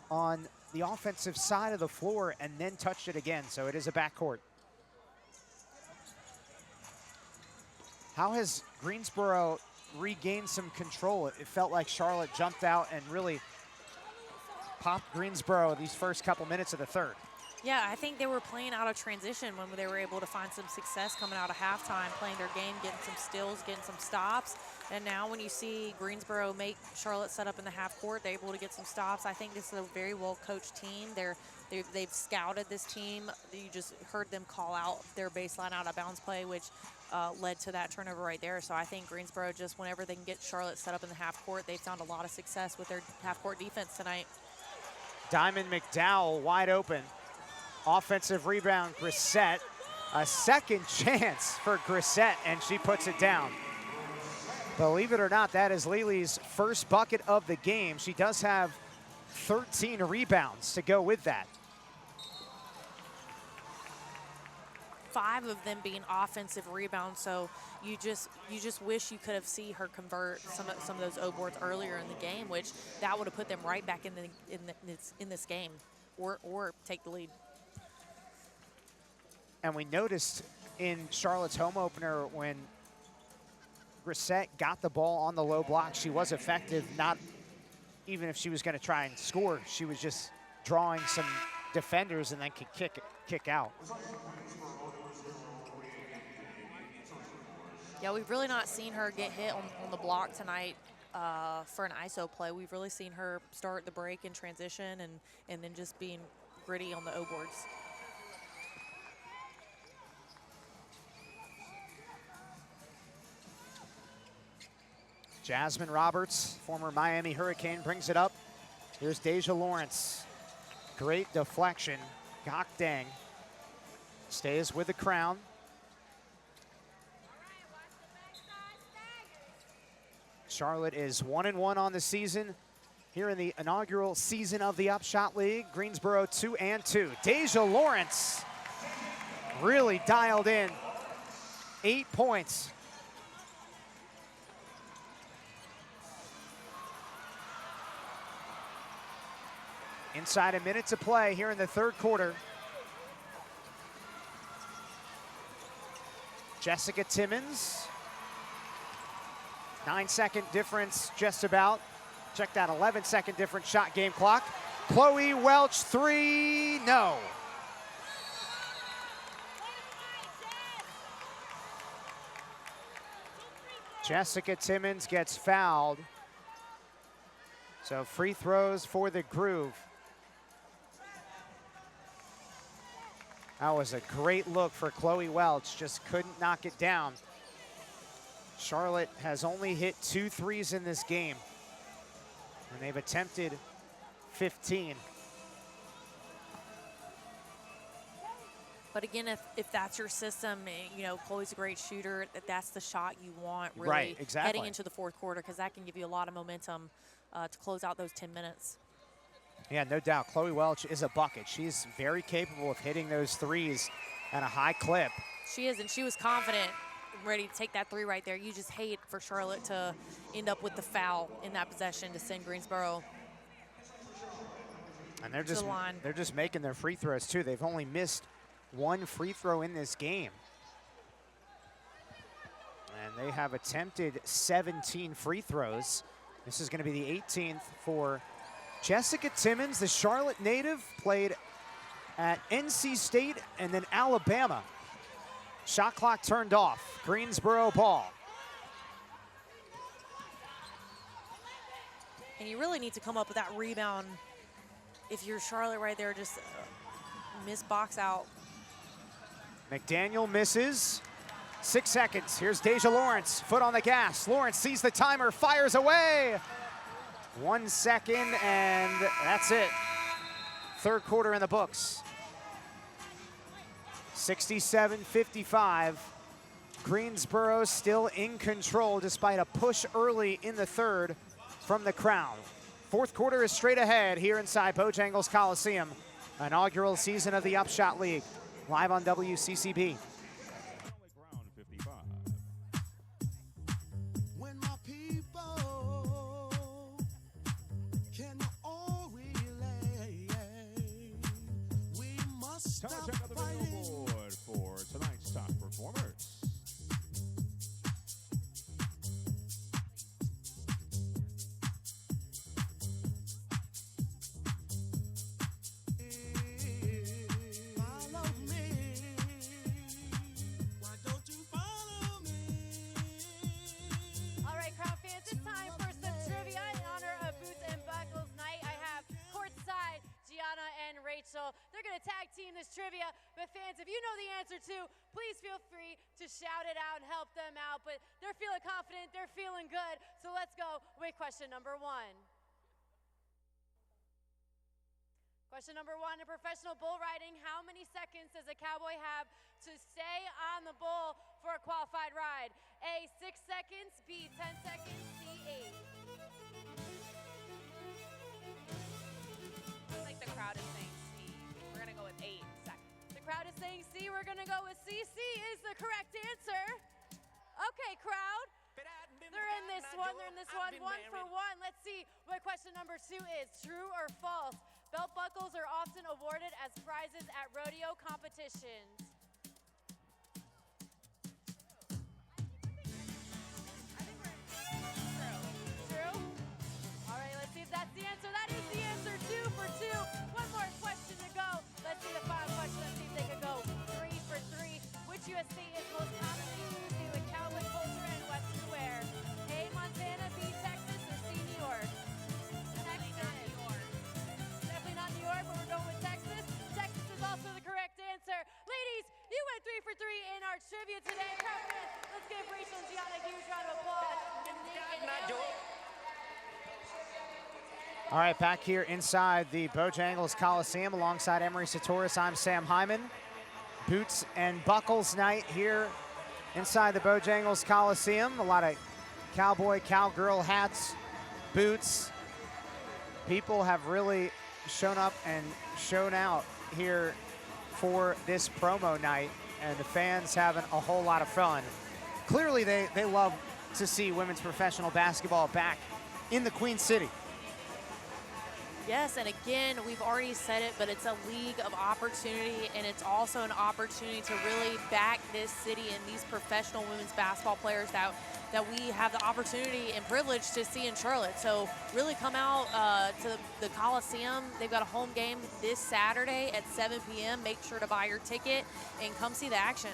on the offensive side of the floor and then touched it again, so it is a backcourt. How has Greensboro regained some control? It felt like Charlotte jumped out and really popped Greensboro these first couple minutes of the third. Yeah, I think they were playing out of transition when they were able to find some success coming out of halftime, playing their game, getting some steals, getting some stops. And now when you see Greensboro make Charlotte set up in the half court, they're able to get some stops. I think this is a very well-coached team. They've scouted this team. You just heard them call out their baseline out of bounds play, which led to that turnover right there. So I think Greensboro, just whenever they can get Charlotte set up in the half court, they've found a lot of success with their half court defense tonight. Diamond McDowell wide open. Offensive rebound, Grissett. A second chance for Grissett, and she puts it down. Believe it or not, that is Lily's first bucket of the game. She does have 13 rebounds to go with that. 5 of them being offensive rebounds, so you just wish you could have seen her convert some of those O boards earlier in the game, which that would have put them right back in this game, or take the lead. And we noticed in Charlotte's home opener when Grissett got the ball on the low block, she was effective. Not even if she was going to try and score, she was just drawing some defenders and then could kick out. Yeah, we've really not seen her get hit on the block tonight for an ISO play. We've really seen her start the break in transition and then just being gritty on the O boards. Jasmine Roberts, former Miami Hurricane, brings it up. Here's Deja Lawrence. Great deflection. Gok Deng stays with the Crown. Charlotte is 1-1 on the season here in the inaugural season of the UPSHOT League. Greensboro 2-2. Deja Lawrence really dialed in. 8 points. Inside a minute to play here in the third quarter. Jessica Timmons. 9-second difference just about. Check that 11-second difference shot game clock. Chloe Welch, 3, no. Jessica Timmons gets fouled. So free throws for the Groove. That was a great look for Chloe Welch, just couldn't knock it down. Charlotte has only hit 2 threes in this game, and they've attempted 15. But again, if that's your system, you know, Chloe's a great shooter, that's the shot you want really Right, exactly. heading into the fourth quarter, because that can give you a lot of momentum to close out those 10 minutes. Yeah, no doubt. Chloe Welch is a bucket. She's very capable of hitting those threes at a high clip. She is, and she was confident, ready to take that 3 right there. You just hate for Charlotte to end up with the foul in that possession to send Greensboro And they're to the just line. they're just making their free throws too. They've only missed 1 free throw in this game. And they have attempted 17 free throws. This is going to be the 18th for Jessica Timmons, the Charlotte native, played at NC State and then Alabama. Shot clock turned off. Greensboro ball. And you really need to come up with that rebound. If you're Charlotte right there, just miss box out. McDaniel misses. 6 seconds. Here's Deja Lawrence. Foot on the gas. Lawrence sees the timer, fires away. 1 second, and that's it. Third quarter in the books. 67-55. Greensboro still in control despite a push early in the third from the crowd. Fourth quarter is straight ahead here inside Bojangles Coliseum. Inaugural season of the UPSHOT League. Live on WCCB. When my people can all relate, we must Time to stop check out the video fighting. board for tonight's top performers. Follow me. Why don't you follow me? All right, crowd fans, it's time for some trivia in honor of Boots and Buckles night. I have courtside Gianna and Rachel. They're going to tag team this trivia. But fans, if you know the answer to, please feel free to shout it out and help them out. But they're feeling confident, they're feeling good. So let's go with question number 1. Question number 1, in professional bull riding, how many seconds does a cowboy have to stay on the bull for a qualified ride? A, 6 seconds, B, 10 seconds, C, 8. Looks like the crowd is saying C. We're gonna go with 8 seconds. The crowd is saying C, we're gonna go with C. C is the correct answer. Okay, crowd. They're in this one, 1 for 1. Let's see what question number 2 is, true or false? Belt buckles are often awarded as prizes at rodeo competitions. True? All right, let's see if that's the answer. That is the answer, 2 for 2. One more question to go. Let's see the final question. Let's see if they can go 3 for 3. Which U.S. state is most commonly associated with cowboy culture and Western wear? A, Montana, B, Texas, or C, New York? Definitely not New York, but we're going with Texas. Texas is also the correct answer. Ladies, you went 3 for 3 in our trivia today. Let's give Rachel and Gianna a huge round of applause. All right, back here inside the Bojangles Coliseum alongside Emery Satoris. I'm Sam Hyman. Boots and Buckles night here inside the Bojangles Coliseum. A lot of cowboy, cowgirl hats, boots. People have really shown up and shown out here for this promo night. and the fans having a whole lot of fun. Clearly, they love to see women's professional basketball back in the Queen City. Yes, and again, we've already said it, but it's a league of opportunity, and it's also an opportunity to really back this city and these professional women's basketball players that we have the opportunity and privilege to see in Charlotte. So really come out to the Coliseum. They've got a home game this Saturday at 7 p.m. Make sure to buy your ticket and come see the action.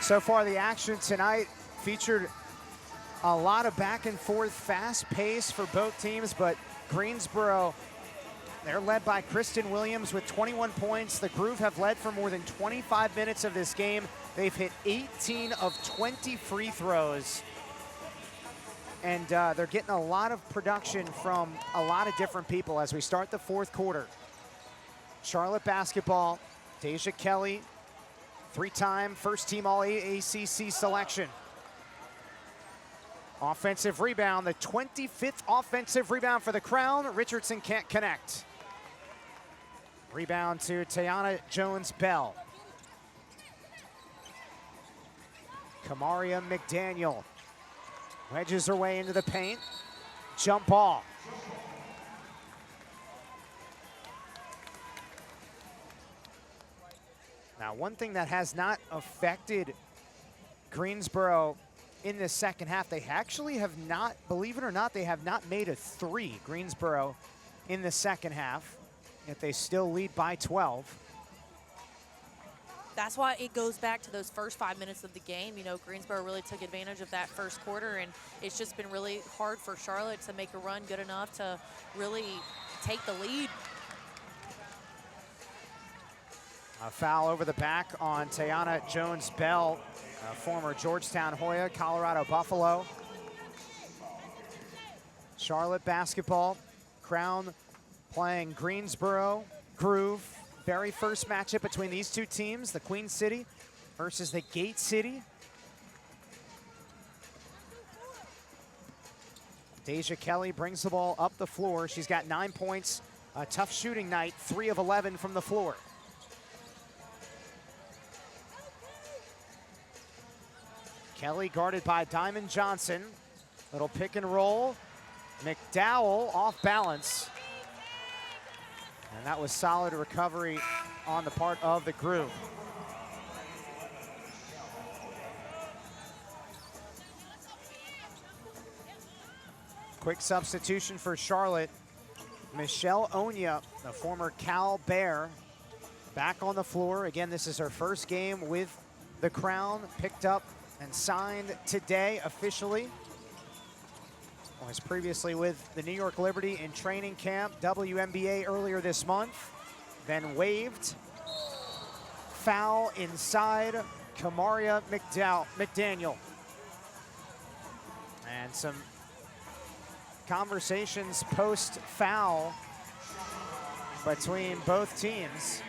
So far, the action tonight featured a lot of back and forth, fast pace for both teams, but Greensboro, they're led by Kristen Williams with 21 points. The Groove have led for more than 25 minutes of this game. They've hit 18 of 20 free throws. And they're getting a lot of production from a lot of different people as we start the fourth quarter. Charlotte basketball, Deja Kelly, three-time first-team All-ACC selection. Offensive rebound, the 25th offensive rebound for the Crown. Richardson can't connect. Rebound to Tiana Jones-Bell. Kamaria McDaniel wedges her way into the paint. Jump ball. Now, one thing that has not affected Greensboro in the second half, they actually have not, believe it or not, they have not made a three, Greensboro, in the second half, yet they still lead by 12. That's why it goes back to those first 5 minutes of the game. You know, Greensboro really took advantage of that first quarter, and it's just been really hard for Charlotte to make a run good enough to really take the lead. A foul over the back on Tiana Jones-Bell, former Georgetown Hoya, Colorado Buffalo. Charlotte basketball, Crown playing Greensboro Groove. Very first matchup between these two teams, the Queen City versus the Gate City. Deja Kelly brings the ball up the floor. She's got 9 points, a tough shooting night, 3 of 11 from the floor. Kelly guarded by Diamond Johnson. Little pick and roll. McDowell off balance. And that was solid recovery on the part of the Groove. Quick substitution for Charlotte. Michelle Onya, the former Cal Bear, back on the floor. Again, this is her first game with the Crown, picked up and signed today officially. Was previously with the New York Liberty in training camp, WNBA earlier this month, then waived. Foul inside Kamaria McDaniel. And some conversations post-foul between both teams.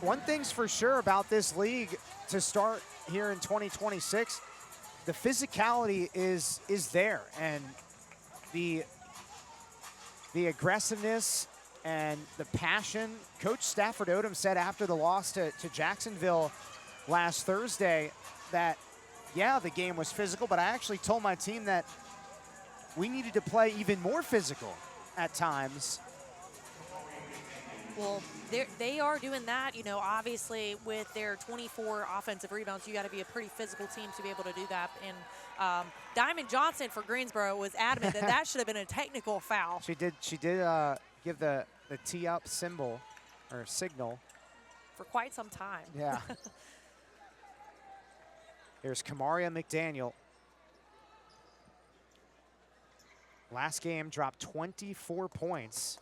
One thing's for sure about this league to start here in 2026, the physicality is there, and the aggressiveness and the passion. Coach Stafford Odom said after the loss to Jacksonville last Thursday that, yeah, the game was physical, but I actually told my team that we needed to play even more physical at times. Well, they are doing that, you know, obviously with their 24 offensive rebounds, you got to be a pretty physical team to be able to do that. And Diamond Johnson for Greensboro was adamant that that should have been a technical foul. She did give the tee up symbol or signal for quite some time. Yeah. Here's Kamaria McDaniel. Last game dropped 24 points.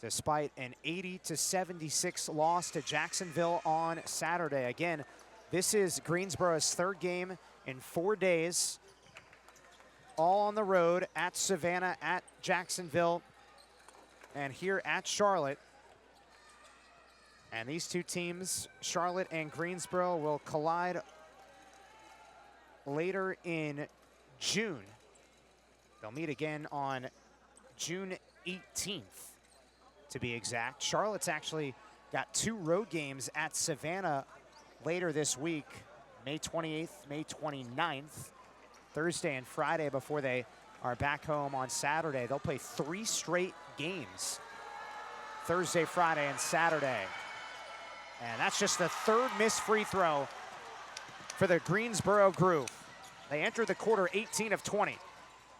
Despite an 80-76 loss to Jacksonville on Saturday. Again, this is Greensboro's third game in 4 days. All on the road at Savannah, at Jacksonville, and here at Charlotte. And these two teams, Charlotte and Greensboro, will collide later in June. They'll meet again on June 18th. to be exact. Charlotte's actually got 2 road games at Savannah later this week, May 28th, May 29th, Thursday and Friday before they are back home on Saturday. They'll play 3 straight games, Thursday, Friday, and Saturday. And that's just the 3rd missed free throw for the Greensboro Groove. They enter the quarter 18 of 20.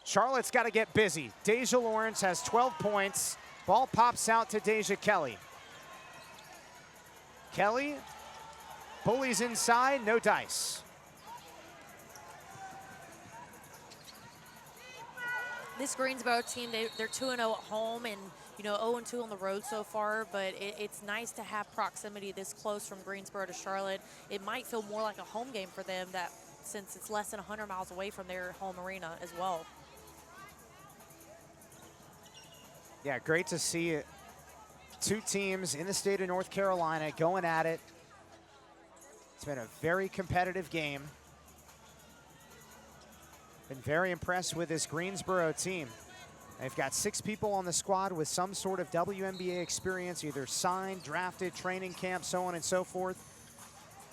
Charlotte's got to get busy. Deja Lawrence has 12 points. Ball pops out to Deja Kelly. Kelly bullies inside, no dice. This Greensboro team, they're 2-0 at home and 0-2 on the road so far, but it's nice to have proximity this close from Greensboro to Charlotte. It might feel more like a home game for them since it's less than 100 miles away from their home arena as well. Yeah, great to see 2 teams in the state of North Carolina going at it. It's been a very competitive game. Been very impressed with this Greensboro team. They've got 6 people on the squad with some sort of WNBA experience, either signed, drafted, training camp, so on and so forth.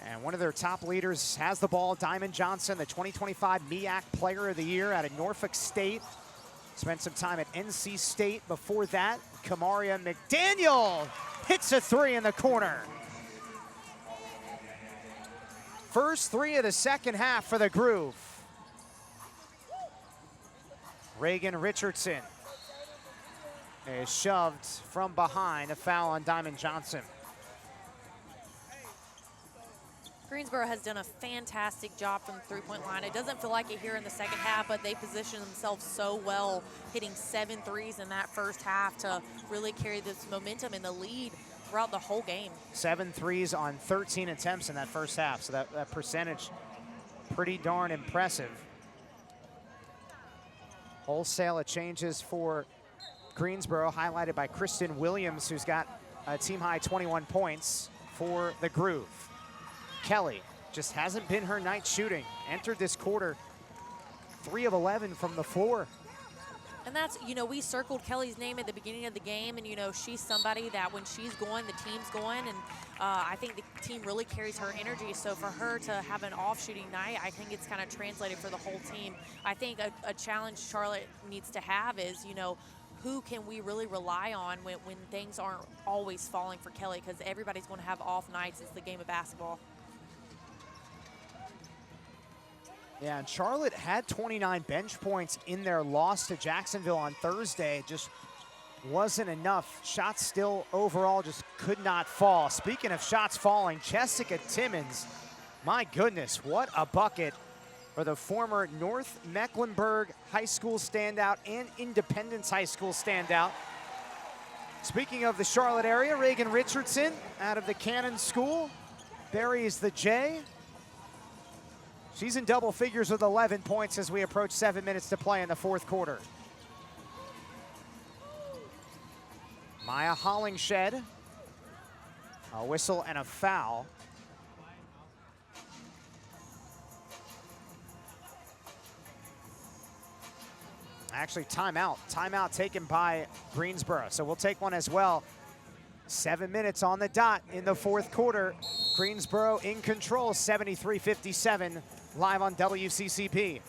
And one of their top leaders has the ball, Diamond Johnson, the 2025 MEAC Player of the Year out of Norfolk State. Spent some time at NC State before that. Kamaria McDaniel hits a 3 in the corner. First 3 of the second half for the Groove. Reagan Richardson is shoved from behind, a foul on Diamond Johnson. Greensboro has done a fantastic job from the three-point line. It doesn't feel like it here in the second half, but they position themselves so well, hitting 7 threes in that first half to really carry this momentum in the lead throughout the whole game. 7 threes on 13 attempts in that first half, so that percentage pretty darn impressive. Wholesale of changes for Greensboro, highlighted by Kristen Williams, who's got a team-high 21 points for the Groove. Kelly just hasn't been her night shooting. Entered this quarter 3 of 11 from the floor. And that's, we circled Kelly's name at the beginning of the game, and, she's somebody that when she's going, the team's going, and I think the team really carries her energy. So for her to have an off shooting night, I think it's kind of translated for the whole team. I think a challenge Charlotte needs to have is, who can we really rely on when things aren't always falling for Kelly, because everybody's going to have off nights. It's the game of basketball. Yeah, and Charlotte had 29 bench points in their loss to Jacksonville on Thursday. Just wasn't enough. Shots still overall just could not fall. Speaking of shots falling, Jessica Timmons, my goodness, what a bucket for the former North Mecklenburg High School standout and Independence High School standout. Speaking of the Charlotte area, Reagan Richardson out of the Cannon School buries the J. She's in double figures with 11 points as we approach 7 minutes to play in the 4th quarter. Maya Hollingshed, a whistle and a foul. Actually, timeout taken by Greensboro. So we'll take one as well. 7 minutes on the dot in the 4th quarter. Greensboro in control, 73-57, live on WCCP.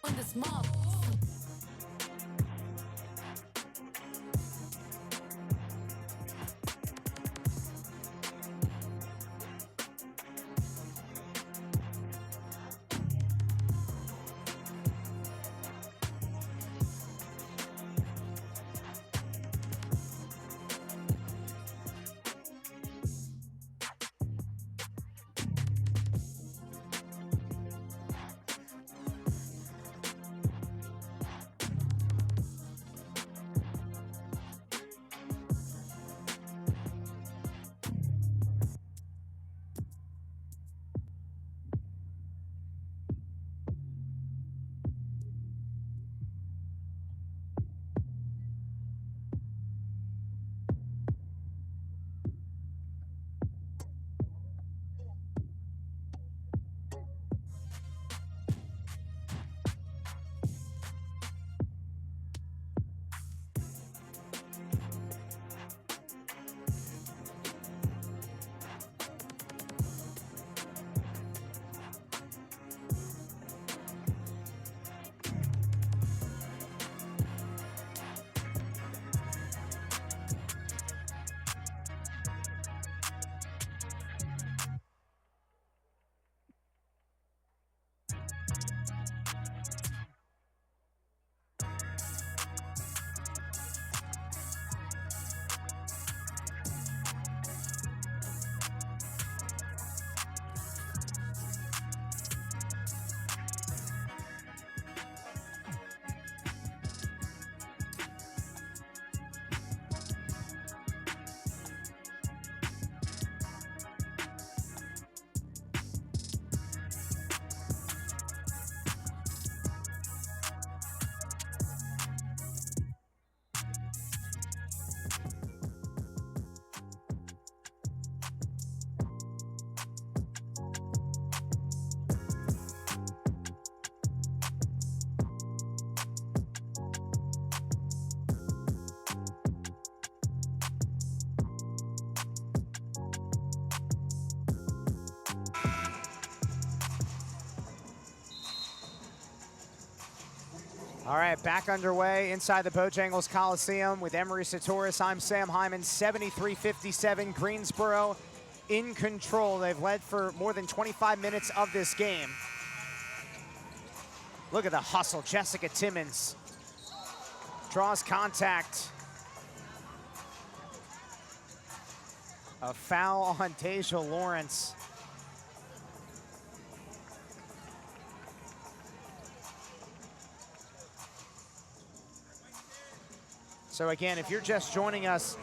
On this mob. All right, back underway inside the Bojangles Coliseum with Emery Satoris. I'm Sam Hyman, 73-57, Greensboro in control. They've led for more than 25 minutes of this game. Look at the hustle, Jessica Timmons draws contact. A foul on Deja Lawrence. So again, if you're just joining us,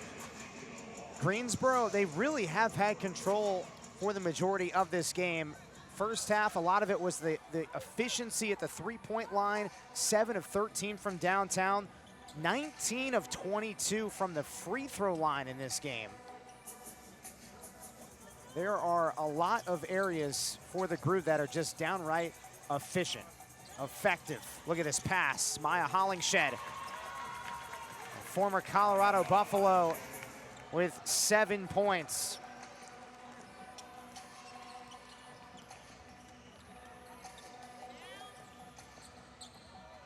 Greensboro, they really have had control for the majority of this game. First half, a lot of it was the efficiency at the three-point line, 7 of 13 from downtown, 19 of 22 from the free throw line in this game. There are a lot of areas for the group that are just downright efficient, effective. Look at this pass, Maya Hollingshed. Former Colorado Buffalo with 7 points.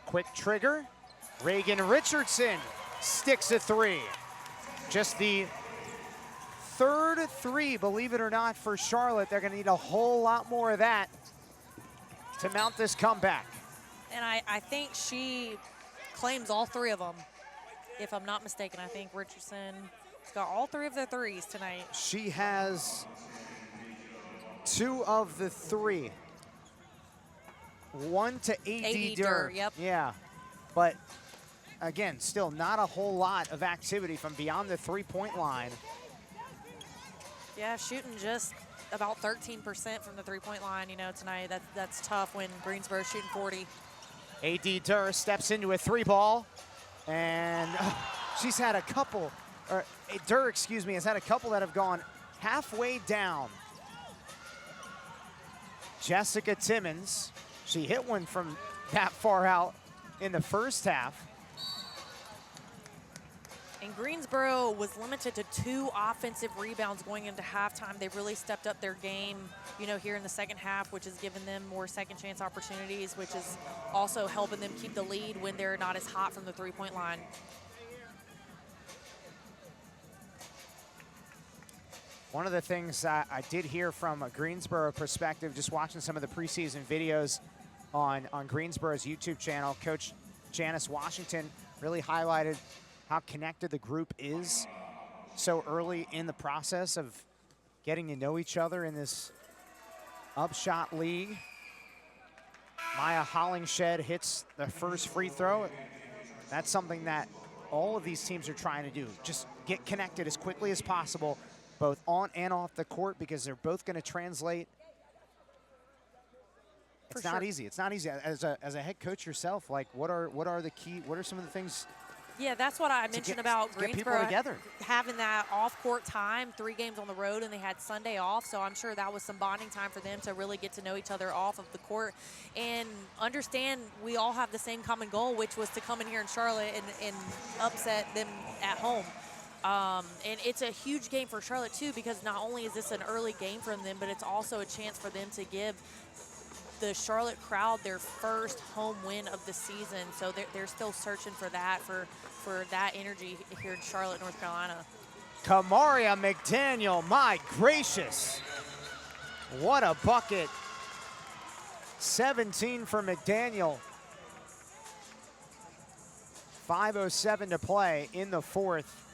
Quick trigger. Reagan Richardson sticks a three. Just the third three, believe it or not, for Charlotte. They're going to need a whole lot more of that to mount this comeback. And I think she claims all 3 of them. If I'm not mistaken, I think Richardson has got all 3 of the threes tonight. She has 2 of the 3. 1 to AD Durr. Yep. Yeah, but again, still not a whole lot of activity from beyond the three-point line. Yeah, shooting just about 13% from the three-point line, you know, tonight. That's tough when Greensboro's shooting 40. AD Durr steps into a 3-ball. And she's had a couple, or Durr, excuse me, has had a couple that have gone halfway down. Jessica Timmons, she hit one from that far out in the first half. And Greensboro was limited to 2 offensive rebounds going into halftime. They really stepped up their game, you know, here in the second half, which has given them more second chance opportunities, which is also helping them keep the lead when they're not as hot from the three-point line. One of the things I did hear from a Greensboro perspective, just watching some of the preseason videos on Greensboro's YouTube channel, Coach Janice Washington really highlighted how connected the group is so early in the process of getting to know each other in this UPSHOT league. Maya Hollingshed hits the first free throw. That's something that all of these teams are trying to do. Just get connected as quickly as possible, both on and off the court, because they're both going to translate. It's not easy. It's not easy. As a head coach yourself, like what are some of the things? Yeah, that's what I mentioned about Greensboro together. Having that off-court time, 3 games on the road, and they had Sunday off, so I'm sure that was some bonding time for them to really get to know each other off of the court and understand we all have the same common goal, which was to come in here in Charlotte and upset them at home. And it's a huge game for Charlotte, too, because not only is this an early game from them, but it's also a chance for them to give the Charlotte crowd their first home win of the season. So they're still searching for that, for that energy here in Charlotte, North Carolina. Kamaria McDaniel, my gracious. What a bucket. 17 for McDaniel. 5:07 to play in the fourth.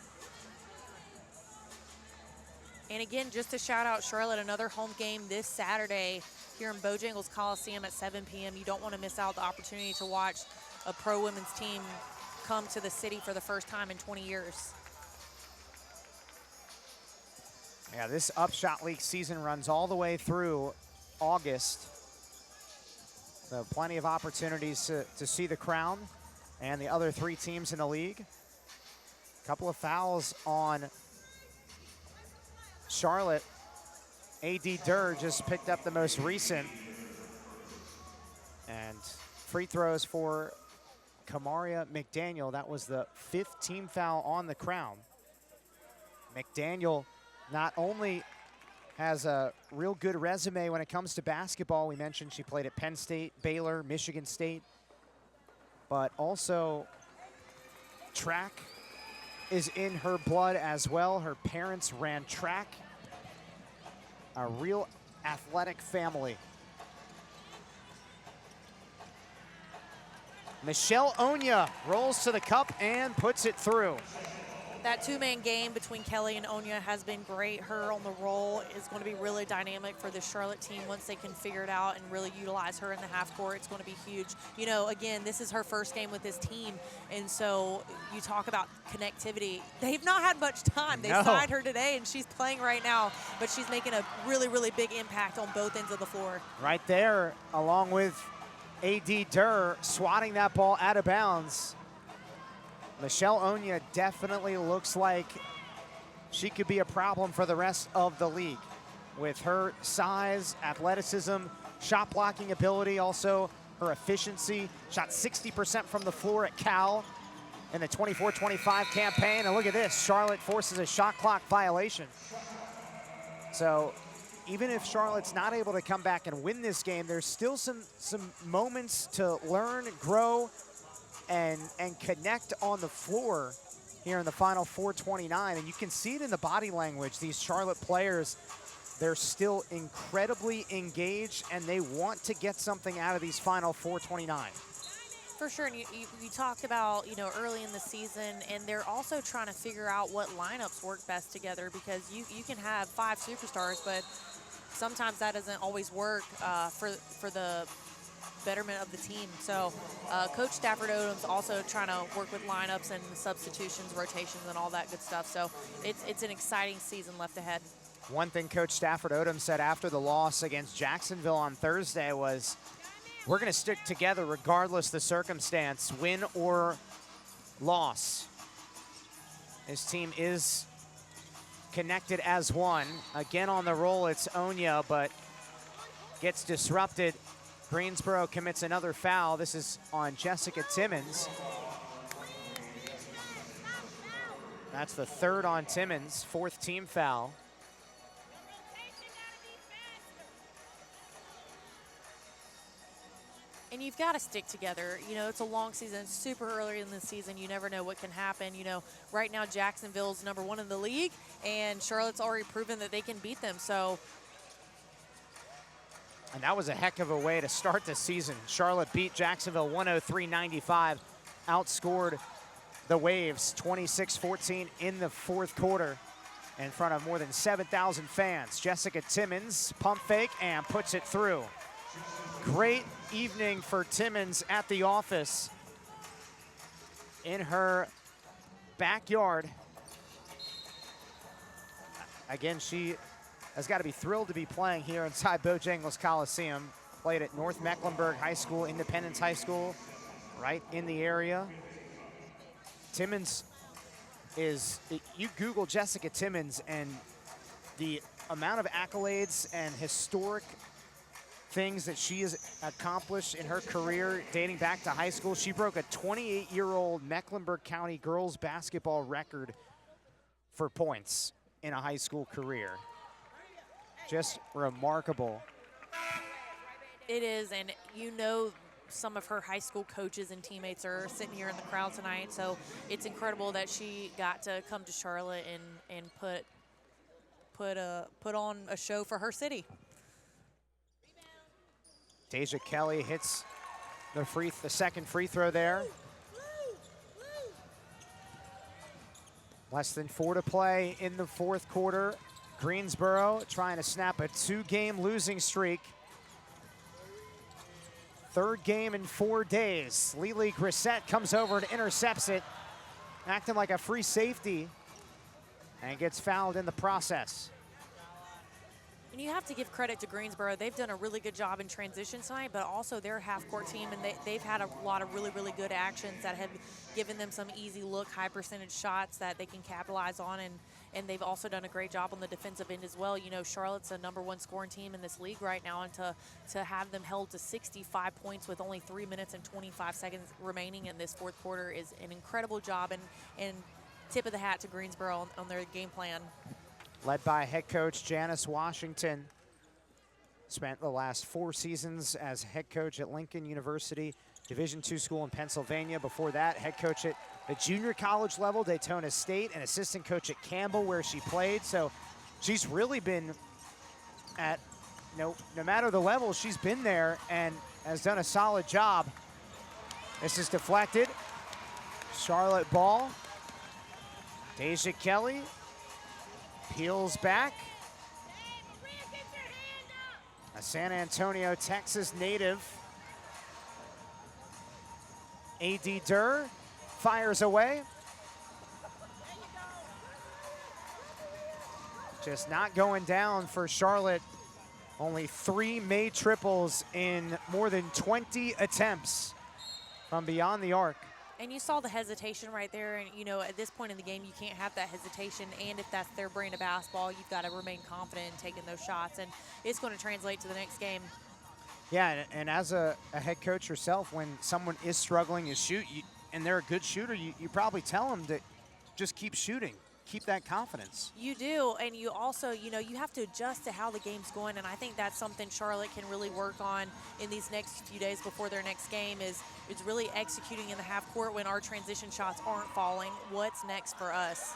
And again, just to shout out Charlotte, another home game this Saturday here in Bojangles Coliseum at 7 p.m. You don't want to miss out the opportunity to watch a pro women's team come to the city for the first time in 20 years. Yeah, this UPSHOT League season runs all the way through August. So plenty of opportunities to see the Crown and the other 3 teams in the league. A couple of fouls on Charlotte. A.D. Durr just picked up the most recent. And free throws for Kamaria McDaniel. That was the 5th team foul on the Crown. McDaniel not only has a real good resume when it comes to basketball. We mentioned she played at Penn State, Baylor, Michigan State. but also track is in her blood as well. Her parents ran track. A real athletic family. Michelle Onya rolls to the cup and puts it through. That two-man game between Kelly and Onya has been great. Her on the roll is going to be really dynamic for the Charlotte team once they can figure it out and really utilize her in the half court. It's going to be huge. You know, again, this is her first game with this team, and so you talk about connectivity. They've not had much time. They signed her today, and she's playing right now, but she's making a really, really big impact on both ends of the floor. Right there, along with A.D. Durr swatting that ball out of bounds. Michelle Onya definitely looks like she could be a problem for the rest of the league with her size, athleticism, shot blocking ability, also her efficiency. Shot 60% from the floor at Cal in the 24-25 campaign. And look at this, Charlotte forces a shot clock violation. So even if Charlotte's not able to come back and win this game, there's still some moments to learn, grow, and connect on the floor here in the final 4:29. And you can see it in the body language. These Charlotte players, they're still incredibly engaged, and they want to get something out of these final 4:29. For sure, and you talked about, you know, early in the season, and they're also trying to figure out what lineups work best together, because you can have 5 superstars, but sometimes that doesn't always work for the betterment of the team. So Coach Stafford Odom's also trying to work with lineups and substitutions, rotations, and all that good stuff. So it's an exciting season left ahead. One thing Coach Stafford Odom said after the loss against Jacksonville on Thursday was, we're going to stick together regardless the circumstance, win or loss. His team is connected as one. Again on the roll, it's Onya, but gets disrupted. Greensboro commits another foul. This is on Jessica Timmons. That's the third on Timmons, 4th team foul. And you've got to stick together. You know, it's a long season. It's super early in the season. You never know what can happen. You know, right now Jacksonville's #1 in the league, and Charlotte's already proven that they can beat them. So. And that was a heck of a way to start the season. Charlotte beat Jacksonville 103-95, outscored the Waves 26-14 in the 4th quarter in front of more than 7,000 fans. Jessica Timmons, pump fake, and puts it through. Great evening for Timmons at the office in her backyard. Again, she has got to be thrilled to be playing here inside Bojangles Coliseum. Played at North Mecklenburg High School, Independence High School, right in the area. Timmons is, you Google Jessica Timmons and the amount of accolades and historic things that she has accomplished in her career dating back to high school. She broke a 28-year-old Mecklenburg County girls basketball record for points in a high school career. Just remarkable. It is, and you know some of her high school coaches and teammates are sitting here in the crowd tonight, so it's incredible that she got to come to Charlotte and put on a show for her city. Deja Kelly hits the second free throw there. Less than 4 to play in the 4th quarter. Greensboro trying to snap a 2-game losing streak. 3rd game in 4 days. Lily Grissett comes over and intercepts it, acting like a free safety, and gets fouled in the process. And you have to give credit to Greensboro. They've done a really good job in transition tonight, but also their half-court team, and they've had a lot of really, really good actions that have given them some easy look, high-percentage shots that they can capitalize on, and they've also done a great job on the defensive end as well. You know, Charlotte's a #1 scoring team in this league right now, and to have them held to 65 points with only 3 minutes and 25 seconds remaining in this 4th quarter is an incredible job, and tip of the hat to Greensboro on their game plan. Led by head coach Janice Washington. Spent the last 4 seasons as head coach at Lincoln University. Division II school in Pennsylvania. Before that, head coach at the junior college level, Daytona State, and assistant coach at Campbell, where she played. So she's really been at, no matter the level, she's been there and has done a solid job. This is deflected. Charlotte ball. Deja Kelly peels back. A San Antonio, Texas native. A.D. Durr fires away. Just not going down for Charlotte. Only 3 made triples in more than 20 attempts from beyond the arc. And you saw the hesitation right there. And, you know, at this point in the game, you can't have that hesitation. And if that's their brand of basketball, you've got to remain confident in taking those shots. And it's going to translate to the next game. Yeah, and as a head coach yourself, when someone is struggling to shoot, and they're a good shooter, you probably tell them to just keep shooting. Keep that confidence. You do, and you also, you know, you have to adjust to how the game's going, and I think that's something Charlotte can really work on in these next few days before their next game is really executing in the half court when our transition shots aren't falling. What's next for us?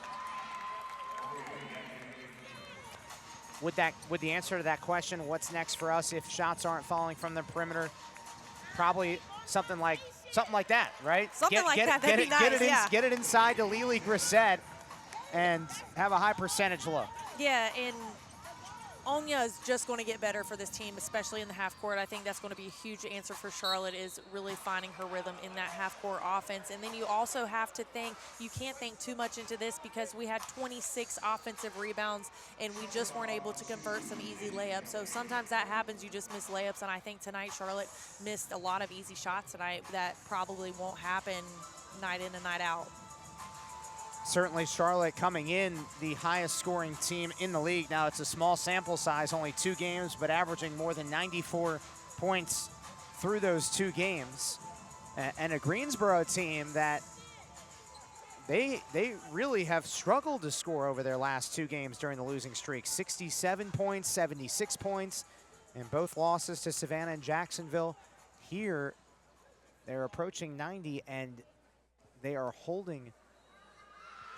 Would the answer to that question, what's next for us if shots aren't falling from the perimeter, probably something like that, right? Something like that, that'd be nice, yeah. Get it inside to Lily Grissett and have a high percentage look. Yeah, and Onya is just going to get better for this team, especially in the half court. I think that's going to be a huge answer for Charlotte is really finding her rhythm in that half court offense. And then you also have to think, you can't think too much into this because we had 26 offensive rebounds and we just weren't able to convert some easy layups. So sometimes that happens, you just miss layups. And I think tonight Charlotte missed a lot of easy shots tonight that probably won't happen night in and night out. Certainly Charlotte coming in the highest scoring team in the league. Now it's a small sample size, only 2 games, but averaging more than 94 points through those 2 games. And a Greensboro team that they really have struggled to score over their last 2 games during the losing streak. 67 points, 76 points, and both losses to Savannah and Jacksonville. Here, they're approaching 90, and they are holding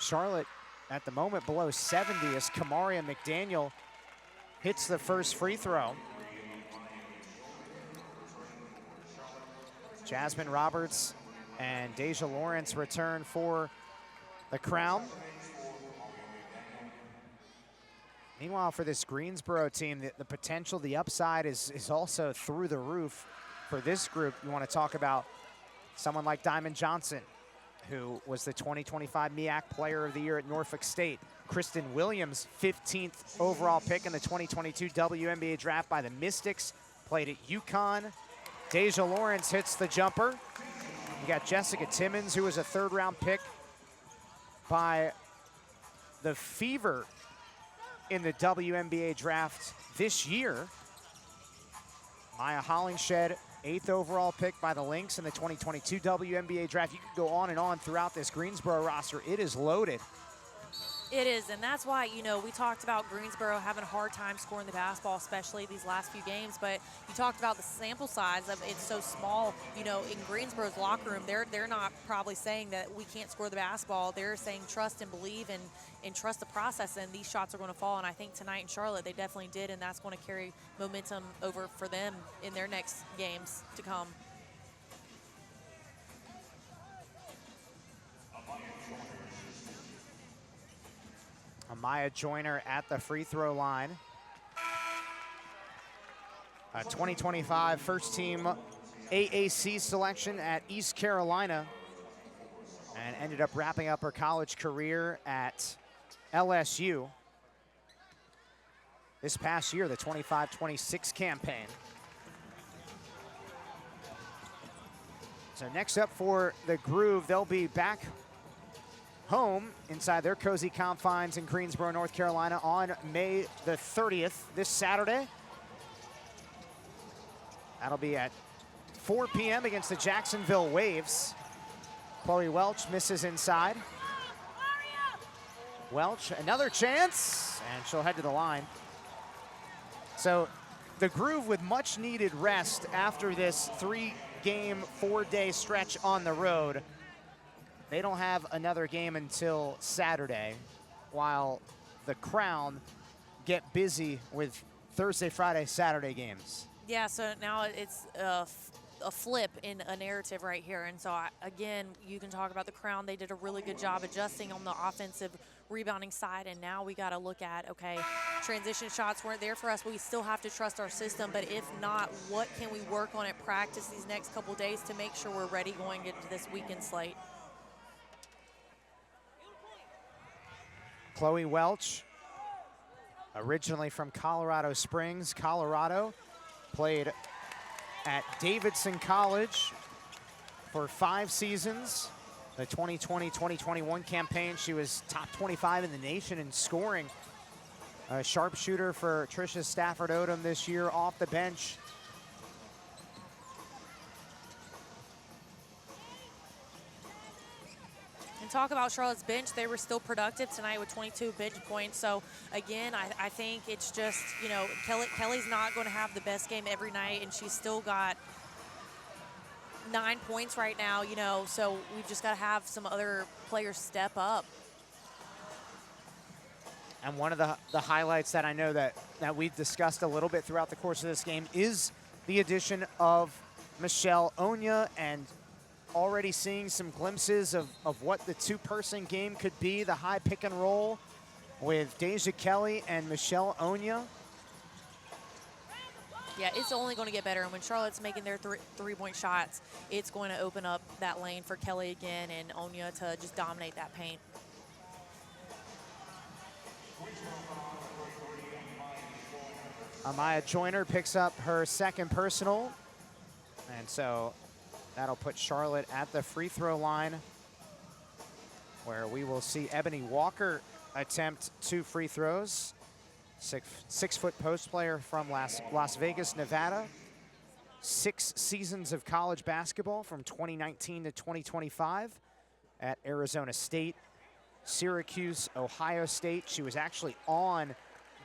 Charlotte at the moment below 70 as Kamaria McDaniel hits the first free throw. Jasmine Roberts and Deja Lawrence return for the Crown. Meanwhile, for this Greensboro team, the potential, the upside is also through the roof for this group. You want to talk about someone like Diamond Johnson, who was the 2025 MEAC Player of the Year at Norfolk State. Kristen Williams, 15th overall pick in the 2022 WNBA draft by the Mystics, played at UConn. Deja Lawrence hits the jumper. You got Jessica Timmons, who was a 3rd-round pick by the Fever in the WNBA draft this year. Maya Hollingshed, 8th overall pick by the Lynx in the 2022 WNBA draft. You could go on and on throughout this Greensboro roster. It is loaded. It is, and that's why, you know, we talked about Greensboro having a hard time scoring the basketball, especially these last few games, but you talked about the sample size of it's so small. You know, in Greensboro's locker room, they're not probably saying that we can't score the basketball. They're saying trust and believe and trust the process, and these shots are going to fall. And I think tonight in Charlotte, they definitely did, and that's going to carry momentum over for them in their next games to come. Amaya Joyner at the free throw line. A 2025 first team AAC selection at East Carolina and ended up wrapping up her college career at LSU this past year, the 25-26 campaign. So next up for the Groove, they'll be back home inside their cozy confines in Greensboro, North Carolina on May the 30th, this Saturday. That'll be at 4 p.m. against the Jacksonville Waves. Chloe Welch misses inside. Welch, another chance, and she'll head to the line. So the Groove with much needed rest after this 3-game, 4-day stretch on the road. They don't have another game until Saturday, while the Crown get busy with Thursday, Friday, Saturday games. Yeah, so now it's a flip in a narrative right here. And so, again, you can talk about the Crown. They did a really good job adjusting on the offensive rebounding side. And now we got to look at, okay, transition shots weren't there for us, but we still have to trust our system. But if not, what can we work on at practice these next couple days to make sure we're ready going into this weekend slate? Chloe Welch, originally from Colorado Springs, Colorado, played at Davidson College for 5 seasons. The 2020-2021 campaign, she was top 25 in the nation in scoring. A sharpshooter for Tricia Stafford Odom this year off the bench. And talk about Charlotte's bench. They were still productive tonight with 22 bench points. So, again, I think it's just, you know, Kelly's not going to have the best game every night, and she's still got 9 points right now, you know, so we've just got to have some other players step up. And one of the highlights that I know that we've discussed a little bit throughout the course of this game is the addition of Michelle Onya, and already seeing some glimpses of what the 2-person game could be, the high pick and roll with Deja Kelly and Michelle Onya. Yeah, it's only going to get better. And when Charlotte's making their three-point shots, it's going to open up that lane for Kelly again and Onya to just dominate that paint. Amaya Joyner picks up her 2nd personal. And so that'll put Charlotte at the free throw line, where we will see Ebony Walker attempt 2 free throws. 6-foot post player from Las Vegas, Nevada. 6 seasons of college basketball from 2019 to 2025 at Arizona State, Syracuse, Ohio State. She was actually on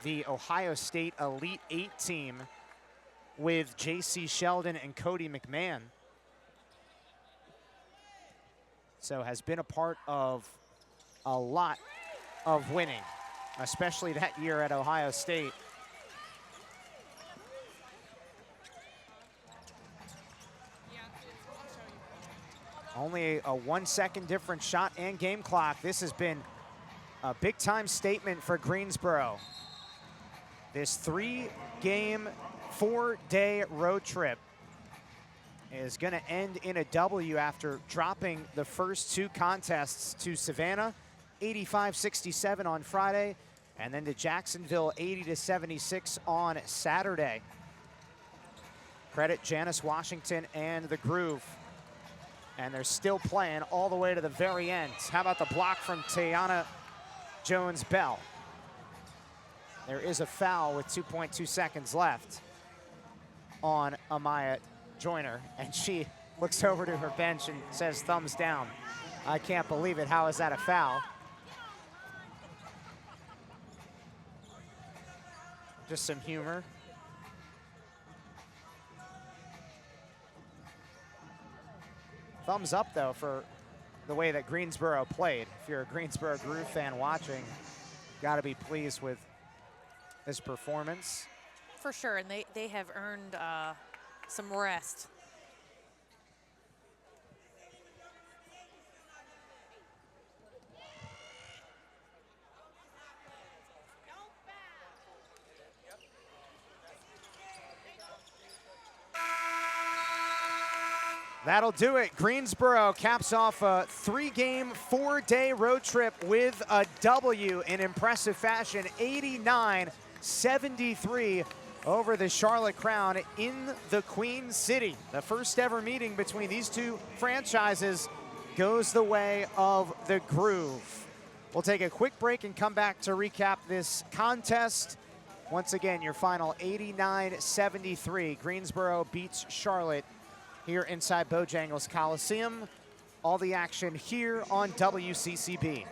the Ohio State Elite 8 team with J.C. Sheldon and Cody McMahon. So has been a part of a lot of winning, especially that year at Ohio State. Only a 1-second difference shot and game clock. This has been a big-time statement for Greensboro. This 3-game, 4-day road trip is going to end in a W after dropping the first 2 contests to Savannah, 85-67 on Friday, and then to Jacksonville, 80-76 on Saturday. Credit Janice Washington and the Groove. And they're still playing all the way to the very end. How about the block from Tiana Jones-Bell? There is a foul with 2.2 seconds left on Amaya Joyner, and she looks over to her bench and says, thumbs down. I can't believe it. How is that a foul? Just some humor. Thumbs up, though, for the way that Greensboro played. If you're a Greensboro Groove fan watching, got to be pleased with this performance. For sure, and they have earned some rest. That'll do it. Greensboro caps off a 3-game, 4-day road trip with a W in impressive fashion, 89-73 over the Charlotte Crown in the Queen City. The first ever meeting between these 2 franchises goes the way of the Groove. We'll take a quick break and come back to recap this contest. Once again, your final 89-73. Greensboro beats Charlotte here inside Bojangles Coliseum. All the action here on WCCB.